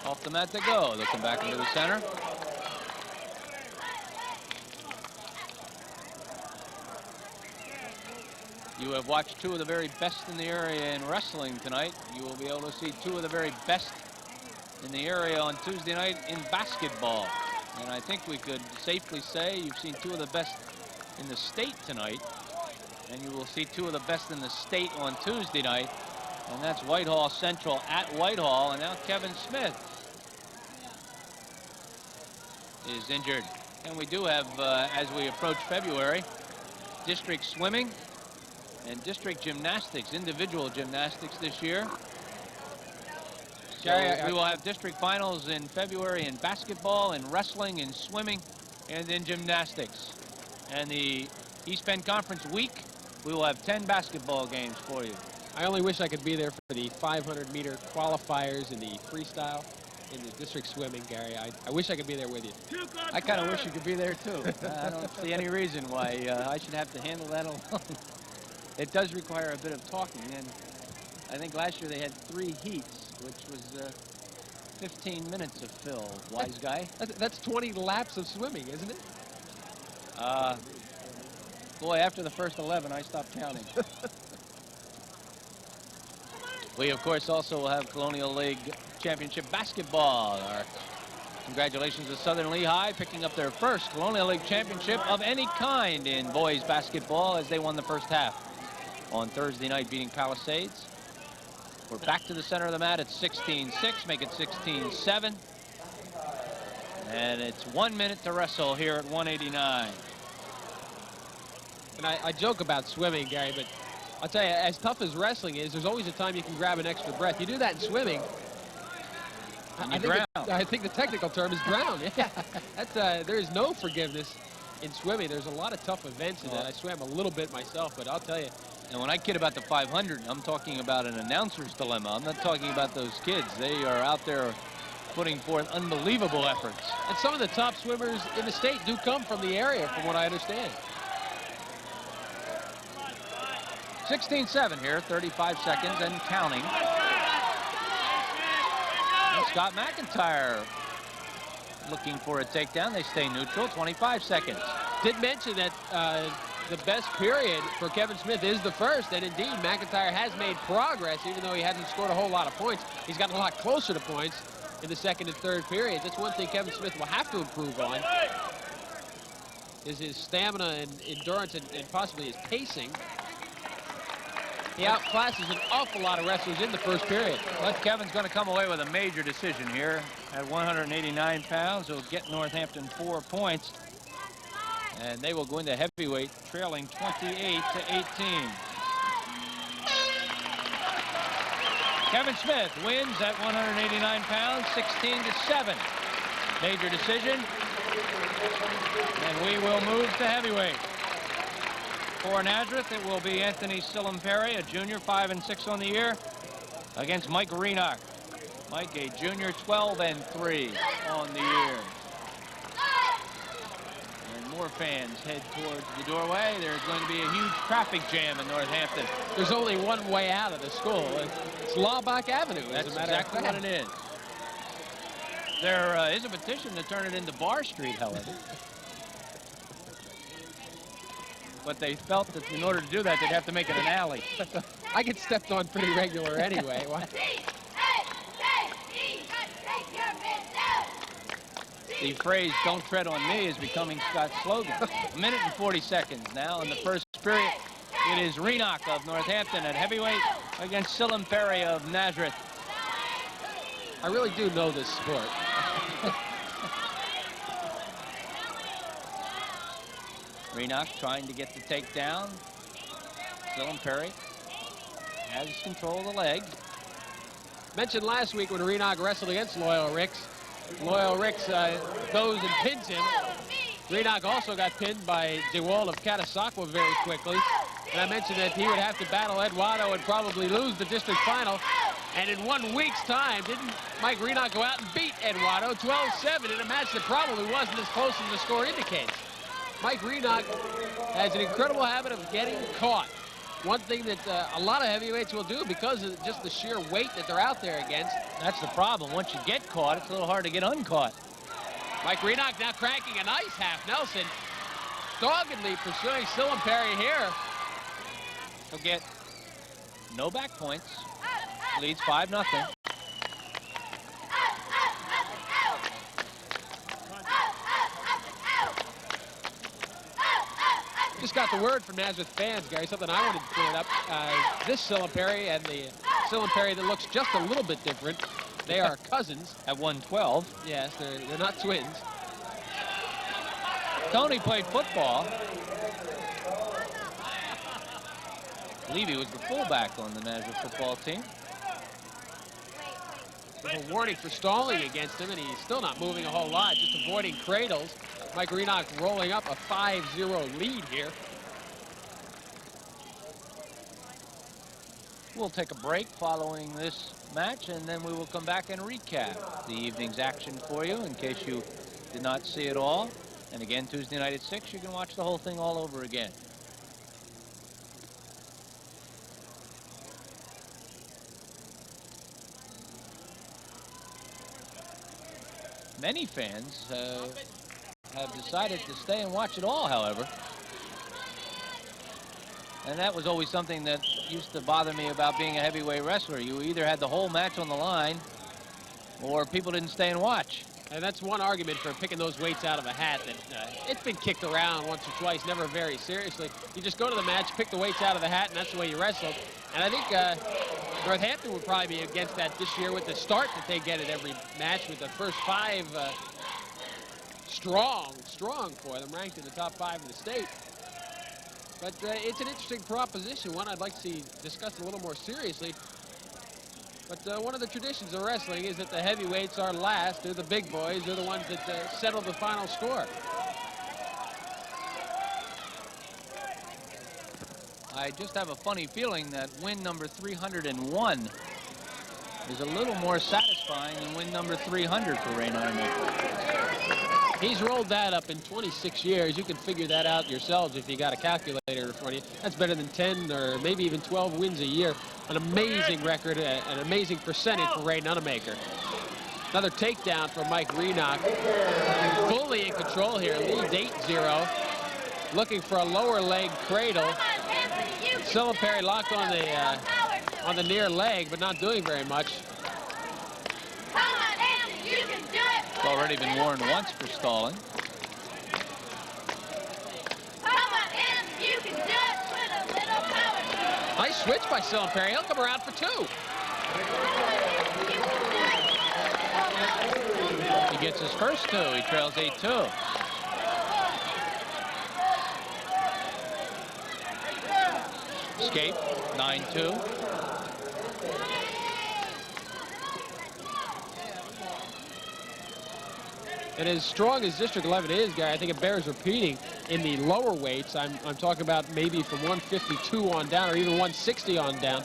Off the mat they go. They'll come back into the center. You have watched two of the very best in the area in wrestling tonight. You will be able to see two of the very best in the area on Tuesday night in basketball. And I think we could safely say you've seen two of the best in the state tonight. And you will see two of the best in the state on Tuesday night. And that's Whitehall Central at Whitehall. And now Kevin Smith is injured. And we do have, as we approach February, district swimming and district gymnastics, individual gymnastics this year. So we will have district finals in February in basketball, in wrestling, in swimming, and in gymnastics. And the East Penn Conference week, we will have 10 basketball games for you. I only wish I could be there for the 500-meter qualifiers in the freestyle in the district swimming, Gary. I wish I could be there with you. I kind of wish you could be there, too. I don't see any reason why I should have to handle that alone. It does require a bit of talking, and I think last year they had 3 heats, which was 15 minutes of fill, wise guy. That's 20 laps of swimming, isn't it? Boy, after the first 11, I stopped counting. We, of course, also will have Colonial League Championship basketball. Our congratulations to Southern Lehigh picking up their first Colonial League Championship of any kind in boys basketball as they won the first half on Thursday night, beating Palisades. We're back to the center of the mat at 16-6, make it 16-7. And it's 1 minute to wrestle here at 189. And I joke about swimming, Gary, but I'll tell you, as tough as wrestling is, there's always a time you can grab an extra breath. You do that in swimming. I think the technical term is drown. Yeah, that's there is no forgiveness in swimming. There's a lot of tough events in that. I swam a little bit myself, but I'll tell you. And when I kid about the 500, I'm talking about an announcer's dilemma. I'm not talking about those kids. They are out there putting forth unbelievable efforts. And some of the top swimmers in the state do come from the area, from what I understand. 16-7 here, 35 seconds and counting. And Scott McIntyre looking for a takedown. They stay neutral, 25 seconds. Did mention that the best period for Kevin Smith is the first, and indeed McIntyre has made progress, even though he hasn't scored a whole lot of points. He's gotten a lot closer to points. in the second and third periods. That's one thing Kevin Smith will have to improve on, is his stamina and endurance and possibly his pacing. He outclasses an awful lot of wrestlers in the first period. But Kevin's going to come away with a major decision here. At 189 pounds, he'll get Northampton 4 points. And they will go into heavyweight, trailing 28 to 18. Kevin Smith wins at 189 pounds, 16 to 7. Major decision. And we will move to heavyweight. For Nazareth, it will be Anthony Sillimperi, a junior, 5 and 6 on the year, against Mike Renock. Mike, a junior, 12 and 3 on the year. And more fans head towards the doorway. There's going to be a huge traffic jam in Northampton. There's only one way out of the school. It's Laubach Avenue. That's exactly what it is. There is a petition to turn it into Bar Street, however. But they felt that in order to do that, they'd have to make it an alley. I get stepped on pretty regular anyway. Why? The phrase, "don't tread on me," is becoming Scott's slogan. A minute and 40 seconds now in the first period. It is Renock of Northampton at heavyweight against Sillimperi of Nazareth. I really do know this sport. Renock trying to get the takedown. Sillimperi has control of the leg. Mentioned last week when Renock wrestled against Loyal Ricks. Loyal Ricks goes and pins him. Renock also got pinned by DeWalt of Catasauqua very quickly. And I mentioned that he would have to battle Eduardo and probably lose the district final. And in 1 week's time, didn't Mike Renock go out and beat Eduardo 12-7 in a match that probably wasn't as close as the score indicates? Mike Renock has an incredible habit of getting caught. One thing that a lot of heavyweights will do because of just the sheer weight that they're out there against. That's the problem. Once you get caught, it's a little hard to get uncaught. Mike Renock now cranking a nice half Nelson. Doggedly pursuing Sillimperi here. He'll get no back points. Leads 5-0. Just got the word from Nazareth fans, Gary, something I wanted to bring up. This Sillimperi and the Sillimperi that looks just a little bit different, they are cousins. At 112. Yes, they're not twins. Tony played football. I believe he was the fullback on the Nazareth football team. There's a warning for stalling against him, and he's still not moving a whole lot, just avoiding cradles. Mike Renock rolling up a 5-0 lead here. We'll take a break following this match, and then we will come back and recap the evening's action for you in case you did not see it all. And again, Tuesday night at 6, you can watch the whole thing all over again. Many fans have decided to stay and watch it all, however. And that was always something that used to bother me about being a heavyweight wrestler. You either had the whole match on the line or people didn't stay and watch. And that's one argument for picking those weights out of a hat that it's been kicked around once or twice, never very seriously. You just go to the match, pick the weights out of the hat, and that's the way you wrestle. And I think Northampton would probably be against that this year with the start that they get at every match with the first 5 strong for them, ranked in the top 5 in the state. But it's an interesting proposition, one I'd like to see discussed a little more seriously. But one of the traditions of wrestling is that the heavyweights are last. They're the big boys. They're the ones that settle the final score. I just have a funny feeling that win number 301 is a little more satisfying than win number 300 for Ray Nunamaker. He's rolled that up in 26 years. You can figure that out yourselves if you got a calculator in front of you. That's better than 10 or maybe even 12 wins a year. An amazing record, an amazing percentage for Ray Nunamaker. Another takedown from Mike Renock. Fully in control here, leads 8-0. Looking for a lower leg cradle. Sillimperi locked on the near leg, but not doing very much. already been warned once for stalling. Nice switch by Sillenperry. He'll come around for 2. He gets his first 2. He trails 8-2. Escape, 9-2. And as strong as District 11 is, Gary, I think it bears repeating in the lower weights. I'm talking about maybe from 152 on down or even 160 on down.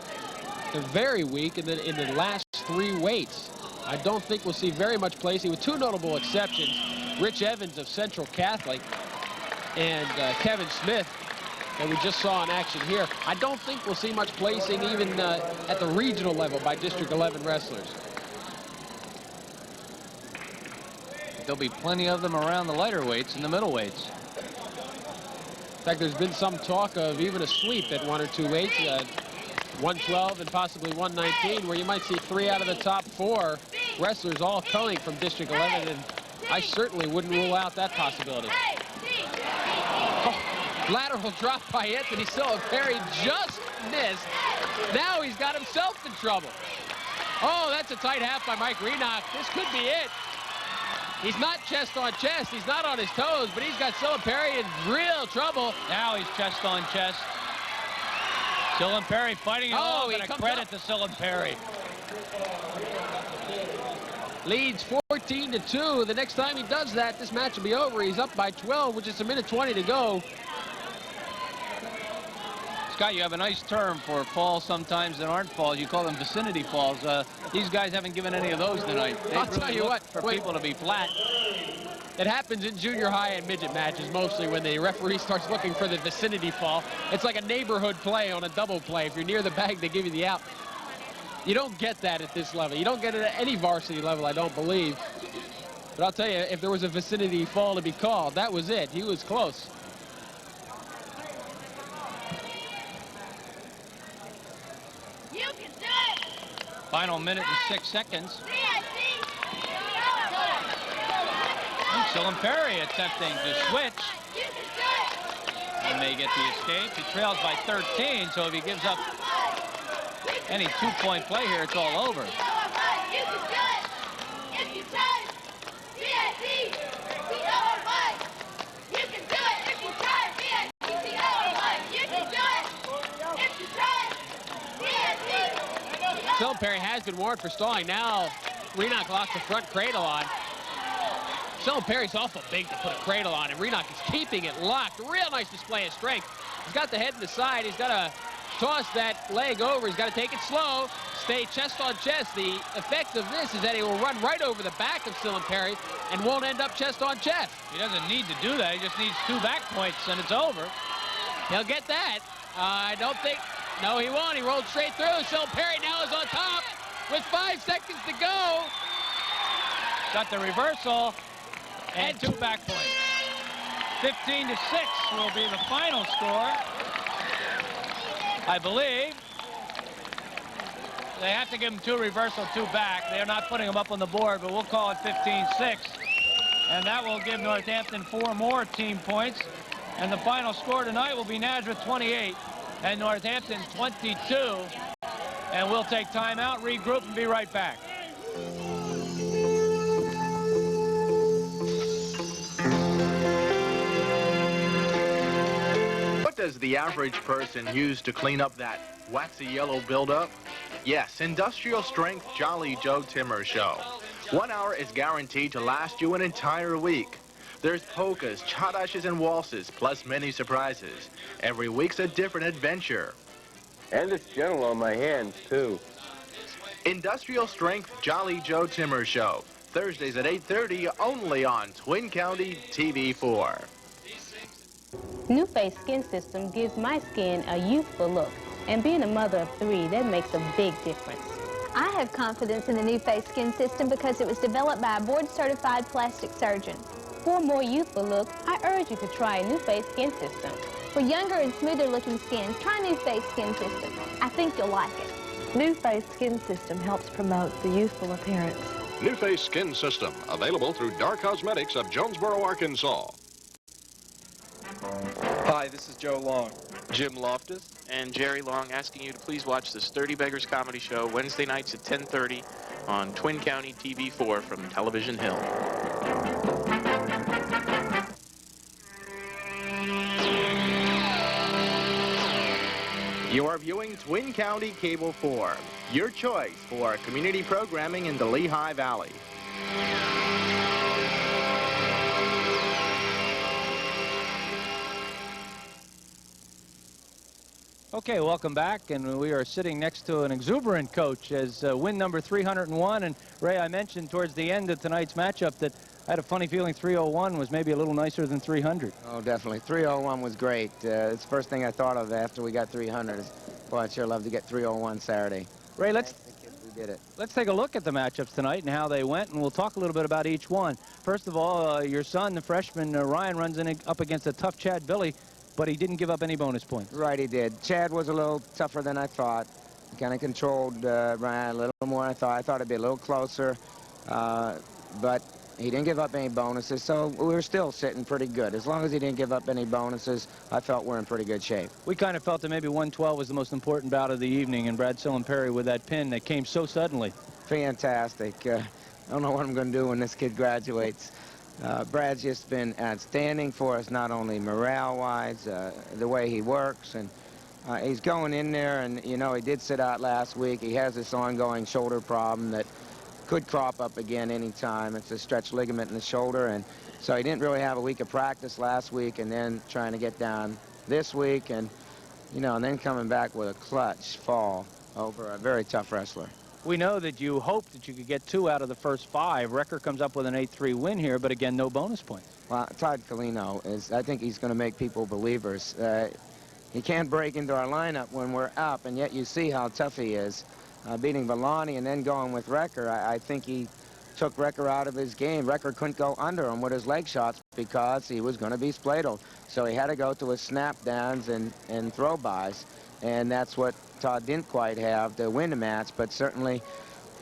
They're very weak in the last 3 weights. I don't think we'll see very much placing, with 2 notable exceptions. Rich Evans of Central Catholic and Kevin Smith that we just saw in action here. I don't think we'll see much placing even at the regional level by District 11 wrestlers. There'll be plenty of them around the lighter weights and the middle weights. In fact, there's been some talk of even a sweep at 1 or 2 weights, 112 and possibly 119, where you might see 3 out of the top 4 wrestlers all coming from District 11, and I certainly wouldn't rule out that possibility. Oh, lateral drop by Anthony Sillenperry, just missed. Now he's got himself in trouble. Oh, that's a tight half by Mike Renock. This could be it. He's not chest on chest. He's not on his toes, but he's got Sillenperry in real trouble. Now he's chest on chest. Sillenperry fighting it off, and a credit to Sillenperry. Leads 14-2. The next time he does that, this match will be over. He's up by 12, which is 1:20 to go. Scott, you have a nice term for falls sometimes that aren't falls. You call them vicinity falls. These guys haven't given any of those tonight. They've I'll really tell you what, for people to be flat. It happens in junior high and midget matches mostly when the referee starts looking for the vicinity fall. It's like a neighborhood play on a double play. If you're near the bag, they give you the out. You don't get that at this level. You don't get it at any varsity level, I don't believe. But I'll tell you, if there was a vicinity fall to be called, that was it. He was close. Final minute and 6 seconds. Sillenperry attempting to switch. He may get the escape. He trails by 13, so if he gives up any 2-point play here, it's all over. Sillenperry has been warned for stalling. Now Renock locks the front cradle on. Sillenperry's awful big to put a cradle on, and Renock is keeping it locked. Real nice display of strength. He's got the head to the side. He's got to toss that leg over. He's got to take it slow, stay chest on chest. The effect of this is that he will run right over the back of Sillenperry and won't end up chest on chest. He doesn't need to do that. He just needs 2 back points, and it's over. He'll get that. I don't think... No, he won't. He rolled straight through. Sillenperry now is on top with 5 seconds to go. Got the reversal and 2 back points. 15-6 will be the final score. I believe they have to give him 2 reversal, 2 back. They're not putting them up on the board, but we'll call it 15-6. And that will give Northampton 4 more team points. And the final score tonight will be Nazareth 28 and Northampton 22. And we'll take time out, regroup, and be right back. What does the average person use to clean up that waxy yellow buildup? Yes, industrial strength Jolly Joe Timmer Show. 1 hour is guaranteed to last you an entire week. There's polkas, chadashes, and waltzes, plus many surprises. Every week's a different adventure. And it's gentle on my hands, too. Industrial Strength Jolly Joe Timmer Show. Thursdays at 8:30, only on Twin County TV4. New Face Skin System gives my skin a youthful look. And being a mother of 3, that makes a big difference. I have confidence in the New Face Skin System because it was developed by a board-certified plastic surgeon. For a more youthful look, I urge you to try a New Face Skin System. For younger and smoother-looking skin, try New Face Skin System. I think you'll like it. New Face Skin System helps promote the youthful appearance. New Face Skin System, available through Dark Cosmetics of Jonesboro, Arkansas. Hi, this is Joe Long. Jim Loftus and Jerry Long asking you to please watch the Sturdy Beggars Comedy Show Wednesday nights at 10:30 on Twin County TV4 from Television Hill. You are viewing Twin County Cable 4, your choice for community programming in the Lehigh Valley. Okay, welcome back, and we are sitting next to an exuberant coach as win number 301. And Ray, I mentioned towards the end of tonight's matchup that I had a funny feeling 301 was maybe a little nicer than 300. Oh, definitely. 301 was great. It's the first thing I thought of after we got 300. Boy, I'd sure love to get 301 Saturday. Ray, We did it. let's take a look at the matchups tonight and how they went, and we'll talk a little bit about each one. First of all, your son, the freshman Ryan, runs up against a tough Chad Billy, but he didn't give up any bonus points. Right, he did. Chad was a little tougher than I thought. He kind of controlled Ryan a little more than I thought. I thought it'd be a little closer, but he didn't give up any bonuses, so we were still sitting pretty good. As long as he didn't give up any bonuses, I felt we're in pretty good shape. We kind of felt that maybe 112 was the most important bout of the evening, and Brad Sillen-Perry with that pin that came so suddenly. Fantastic. I don't know what I'm going to do when this kid graduates. Brad's just been outstanding for us, not only morale-wise, the way he works, and he's going in there, and, you know, he did sit out last week. He has this ongoing shoulder problem that could crop up again anytime. It's a stretched ligament in the shoulder, and so he didn't really have a week of practice last week, and then trying to get down this week, and, you know, and then coming back with a clutch fall over a very tough wrestler. We know that you hoped that you could get 2 out of the first 5. Recker comes up with an 8-3 win here, but again, no bonus points. Well, Todd Colino I think he's going to make people believers. He can't break into our lineup when we're up, and yet you see how tough he is. Beating Villani and then going with Recker, I think he took Recker out of his game. Recker couldn't go under him with his leg shots because he was going to be spladled. So he had to go to his snap downs and throw bys, and that's what Todd didn't quite have to win the match, but certainly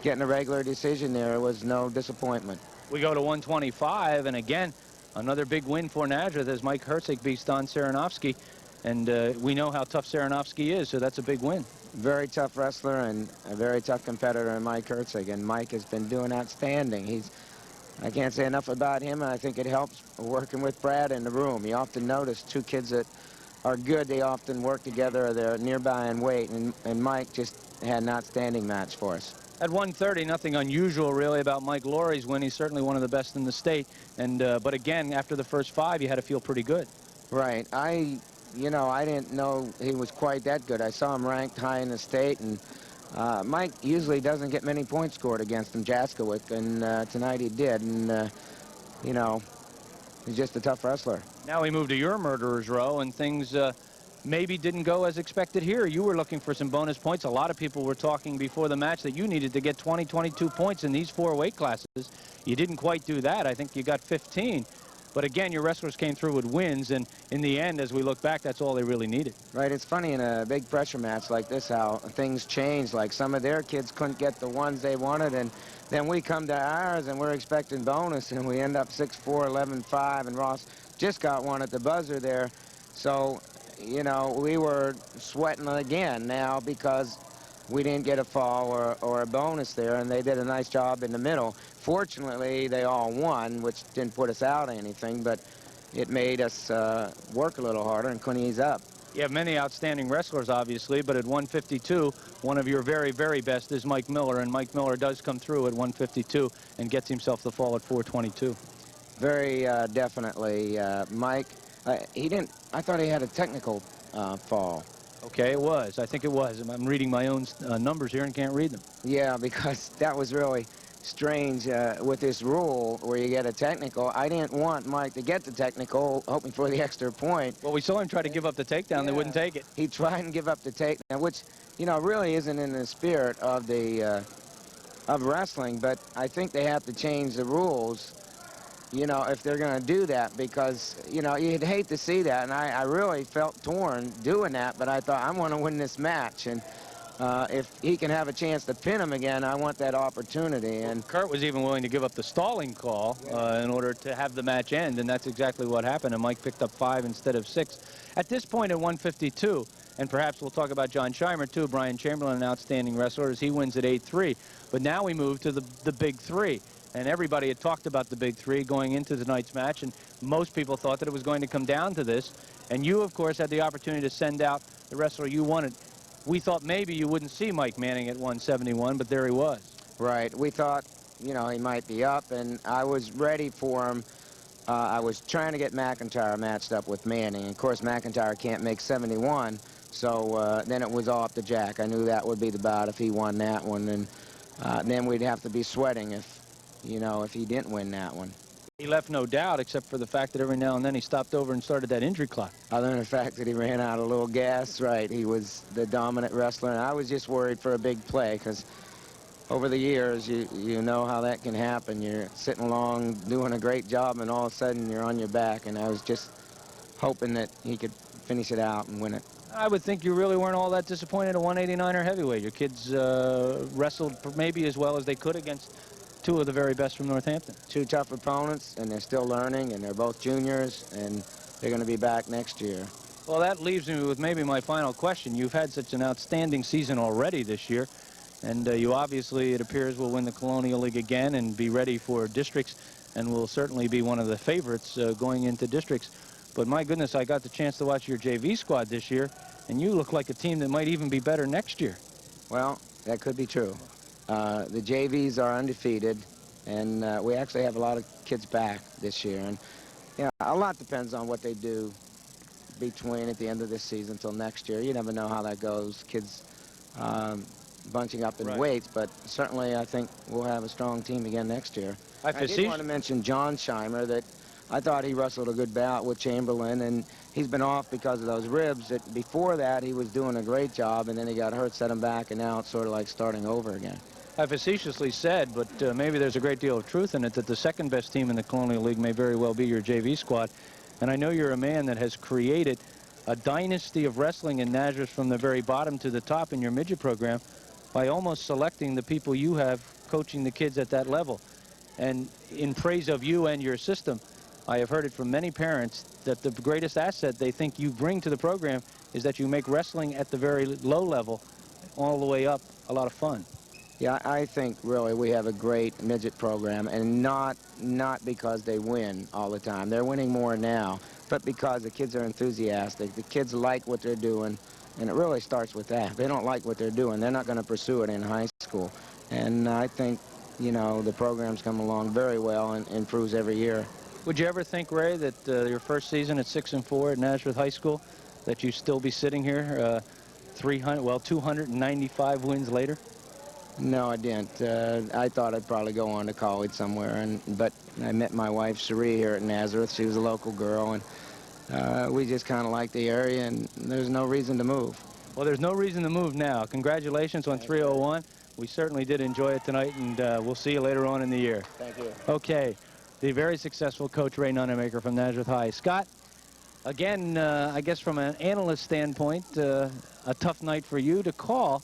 getting a regular decision there was no disappointment. We go to 125, and again, another big win for Nazareth as Mike Herzig beats Don Saranovsky, and we know how tough Saranovsky is, so that's a big win. Very tough wrestler and a very tough competitor in Mike Herzig, and Mike has been doing outstanding. I can't say enough about him, and I think it helps working with Brad in the room. You often notice 2 kids that are good, they often work together, they're nearby in weight, and Mike just had an outstanding match for us. At 130, nothing unusual really about Mike Laurie's win. He's certainly one of the best in the state, and but again, after the first 5, you had to feel pretty good. Right. You know, I didn't know he was quite that good. I saw him ranked high in the state, and Mike usually doesn't get many points scored against him, Jaskowick, and tonight he did, and you know, he's just a tough wrestler. Now we move to your murderer's row, and things maybe didn't go as expected here. You were looking for some bonus points. A lot of people were talking before the match that you needed to get 20, 22 points in these 4 weight classes. You didn't quite do that. I think you got 15. But again, your wrestlers came through with wins, and in the end, as we look back, that's all they really needed. Right, it's funny in a big pressure match like this how things change. Like some of their kids couldn't get the ones they wanted, and then we come to ours and we're expecting bonus, and we end up 6-4, 11-5, and Ross just got one at the buzzer there. So, you know, we were sweating again now because we didn't get a fall or a bonus there, and they did a nice job in the middle. Fortunately, they all won, which didn't put us out of anything, but it made us work a little harder and couldn't ease up. You have many outstanding wrestlers, obviously, but at 152, one of your very, very best is Mike Miller, and Mike Miller does come through at 152 and gets himself the fall at 422. Very definitely. Mike, he didn't, I thought he had a technical fall. Okay, it was. I think it was. I'm reading my own numbers here and can't read them. Yeah, because that was really strange with this rule where you get a technical. I didn't want Mike to get the technical, hoping for the extra point. Well, we saw him try to give up the takedown. Yeah. They wouldn't take it. He tried and give up the takedown, which, you know, really isn't in the spirit of the of wrestling. But I think they have to change the rules, you know, if they're going to do that, because, you know, you'd hate to see that. And I really felt torn doing that, but I thought, I want to win this match. And if he can have a chance to pin him again, I want that opportunity. And Kurt was even willing to give up the stalling call in order to have the match end, and that's exactly what happened. And Mike picked up 5 instead of 6. At this point at 152, and perhaps we'll talk about John Scheimer too, Brian Chamberlain, an outstanding wrestler, as he wins at 8-3. But now we move to the big 3. And everybody had talked about the big 3 going into tonight's match, and most people thought that it was going to come down to this. And you, of course, had the opportunity to send out the wrestler you wanted. We thought maybe you wouldn't see Mike Manning at 171, but there he was. Right. We thought, you know, he might be up, and I was ready for him. I was trying to get McIntyre matched up with Manning. And of course, McIntyre can't make 71, so then it was all up to Jack. I knew that would be the bout if he won that one, and then we'd have to be sweating if, you know, if he didn't win that one. He left no doubt, except for the fact that every now and then he stopped over and started that injury clock. Other than the fact that he ran out of a little gas, right, he was the dominant wrestler, and I was just worried for a big play, because over the years, you know how that can happen. You're sitting along doing a great job, and all of a sudden you're on your back, and I was just hoping that he could finish it out and win it. I would think you really weren't all that disappointed at 189er heavyweight. Your kids wrestled maybe as well as they could against 2 of the very best from Northampton. 2 tough opponents, and they're still learning, and they're both juniors, and they're going to be back next year. Well, that leaves me with maybe my final question. You've had such an outstanding season already this year, and you obviously, it appears, will win the Colonial League again and be ready for districts, and will certainly be one of the favorites going into districts. But my goodness, I got the chance to watch your JV squad this year, and you look like a team that might even be better next year. Well, that could be true. The JVs are undefeated, and we actually have a lot of kids back this year. And you know, a lot depends on what they do between at the end of this season until next year. You never know how that goes. Kids bunching up in weights, but certainly I think we'll have a strong team again next year. I did want to mention John Scheimer, that I thought he wrestled a good bout with Chamberlain, and he's been off because of those ribs. Before that, he was doing a great job, and then he got hurt, set him back, and now it's sort of like starting over again. I facetiously said, but maybe there's a great deal of truth in it, that the second best team in the Colonial League may very well be your JV squad. And I know you're a man that has created a dynasty of wrestling in Nazareth from the very bottom to the top in your midget program by almost selecting the people you have coaching the kids at that level. And in praise of you and your system, I have heard it from many parents that the greatest asset they think you bring to the program is that you make wrestling at the very low level all the way up a lot of fun. Yeah, I think really we have a great midget program, and not because they win all the time. They're winning more now, but because the kids are enthusiastic. The kids like what they're doing, and it really starts with that. If they don't like what they're doing, they're not going to pursue it in high school. And I think, you know, the program's come along very well and improves every year. Would you ever think, Ray, that your first season at 6-4 at Nazareth High School, that you still be sitting here 295 wins later? No, I didn't. I thought I'd probably go on to college somewhere, but I met my wife, Cherie, here at Nazareth. She was a local girl, and we just kind of liked the area, and there's no reason to move. Well, there's no reason to move now. Congratulations on 301. We certainly did enjoy it tonight, and we'll see you later on in the year. Thank you. Okay, the very successful coach, Ray Nunamaker from Nazareth High. Scott, again, I guess from an analyst standpoint, a tough night for you to call.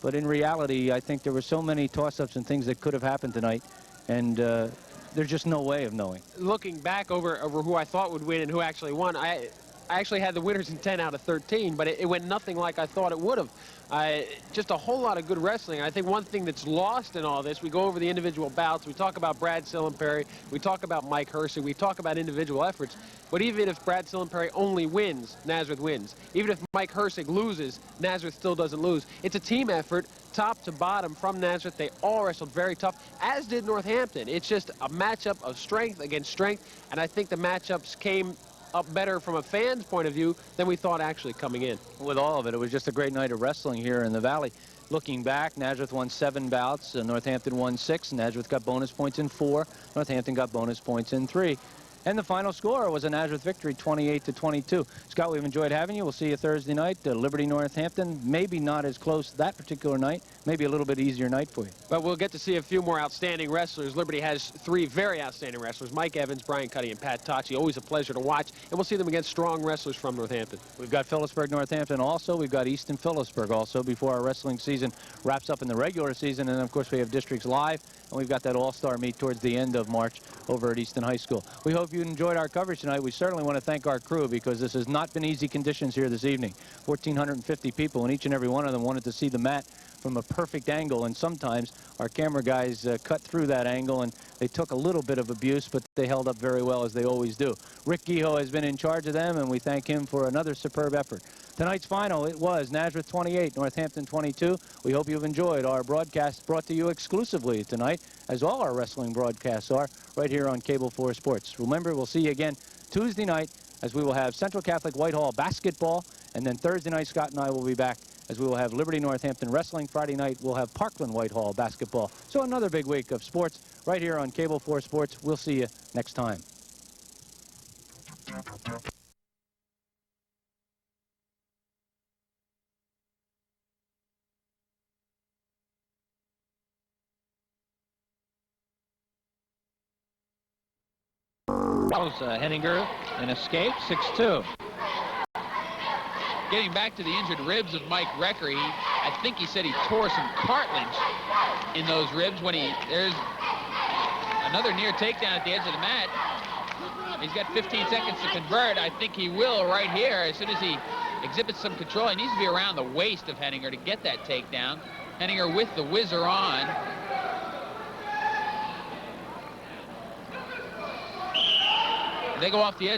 But in reality, I think there were so many toss-ups and things that could have happened tonight, and there's just no way of knowing. Looking back over who I thought would win and who actually won, I actually had the winners in 10 out of 13, but it went nothing like I thought it would have. Just a whole lot of good wrestling. I think one thing that's lost in all this, we go over the individual bouts, we talk about Brad Sillenperry, we talk about Mike Hersey, we talk about individual efforts, but even if Brad Sillenperry only wins, Nazareth wins. Even if Mike Hersey loses, Nazareth still doesn't lose. It's a team effort, top to bottom from Nazareth. They all wrestled very tough, as did Northampton. It's just a matchup of strength against strength, and I think the matchups came up better from a fan's point of view than we thought actually coming in. With all of it, it was just a great night of wrestling here in the Valley. Looking back, Nazareth won 7 bouts, Northampton won 6, Nazareth got bonus points in 4, Northampton got bonus points in 3. And the final score was a Nazareth victory, 28-22. Scott, we've enjoyed having you. We'll see you Thursday night. Liberty Northampton, maybe not as close that particular night. Maybe a little bit easier night for you. But we'll get to see a few more outstanding wrestlers. Liberty has 3 very outstanding wrestlers: Mike Evans, Brian Cuddy, and Pat Tocci. Always a pleasure to watch. And we'll see them against strong wrestlers from Northampton. We've got Phillipsburg, Northampton also. We've got Easton Phillipsburg also before our wrestling season wraps up in the regular season. And, of course, we have districts live. And we've got that all-star meet towards the end of March over at Easton High School. We hope you enjoyed our coverage tonight. We certainly want to thank our crew because this has not been easy conditions here this evening. 1,450 people, and each and every one of them wanted to see the mat from a perfect angle, and sometimes our camera guys cut through that angle, and they took a little bit of abuse, but they held up very well, as they always do. Rick Guijo has been in charge of them, and we thank him for another superb effort. Tonight's final, it was Nazareth 28, Northampton 22. We hope you've enjoyed our broadcast brought to you exclusively tonight, as all our wrestling broadcasts are, right here on Cable 4 Sports. Remember, we'll see you again Tuesday night, as we will have Central Catholic Whitehall basketball, and then Thursday night, Scott and I will be back as we will have Liberty Northampton wrestling. Friday night, we'll have Parkland Whitehall basketball. So another big week of sports right here on Cable 4 Sports. We'll see you next time. Henninger and escape, 6-2. Getting back to the injured ribs of Mike Recker, I think he said he tore some cartilage in those ribs when there's another near takedown at the edge of the mat. He's got 15 seconds to convert. I think he will right here. As soon as he exhibits some control, he needs to be around the waist of Henninger to get that takedown. Henninger with the whizzer on. They go off the edge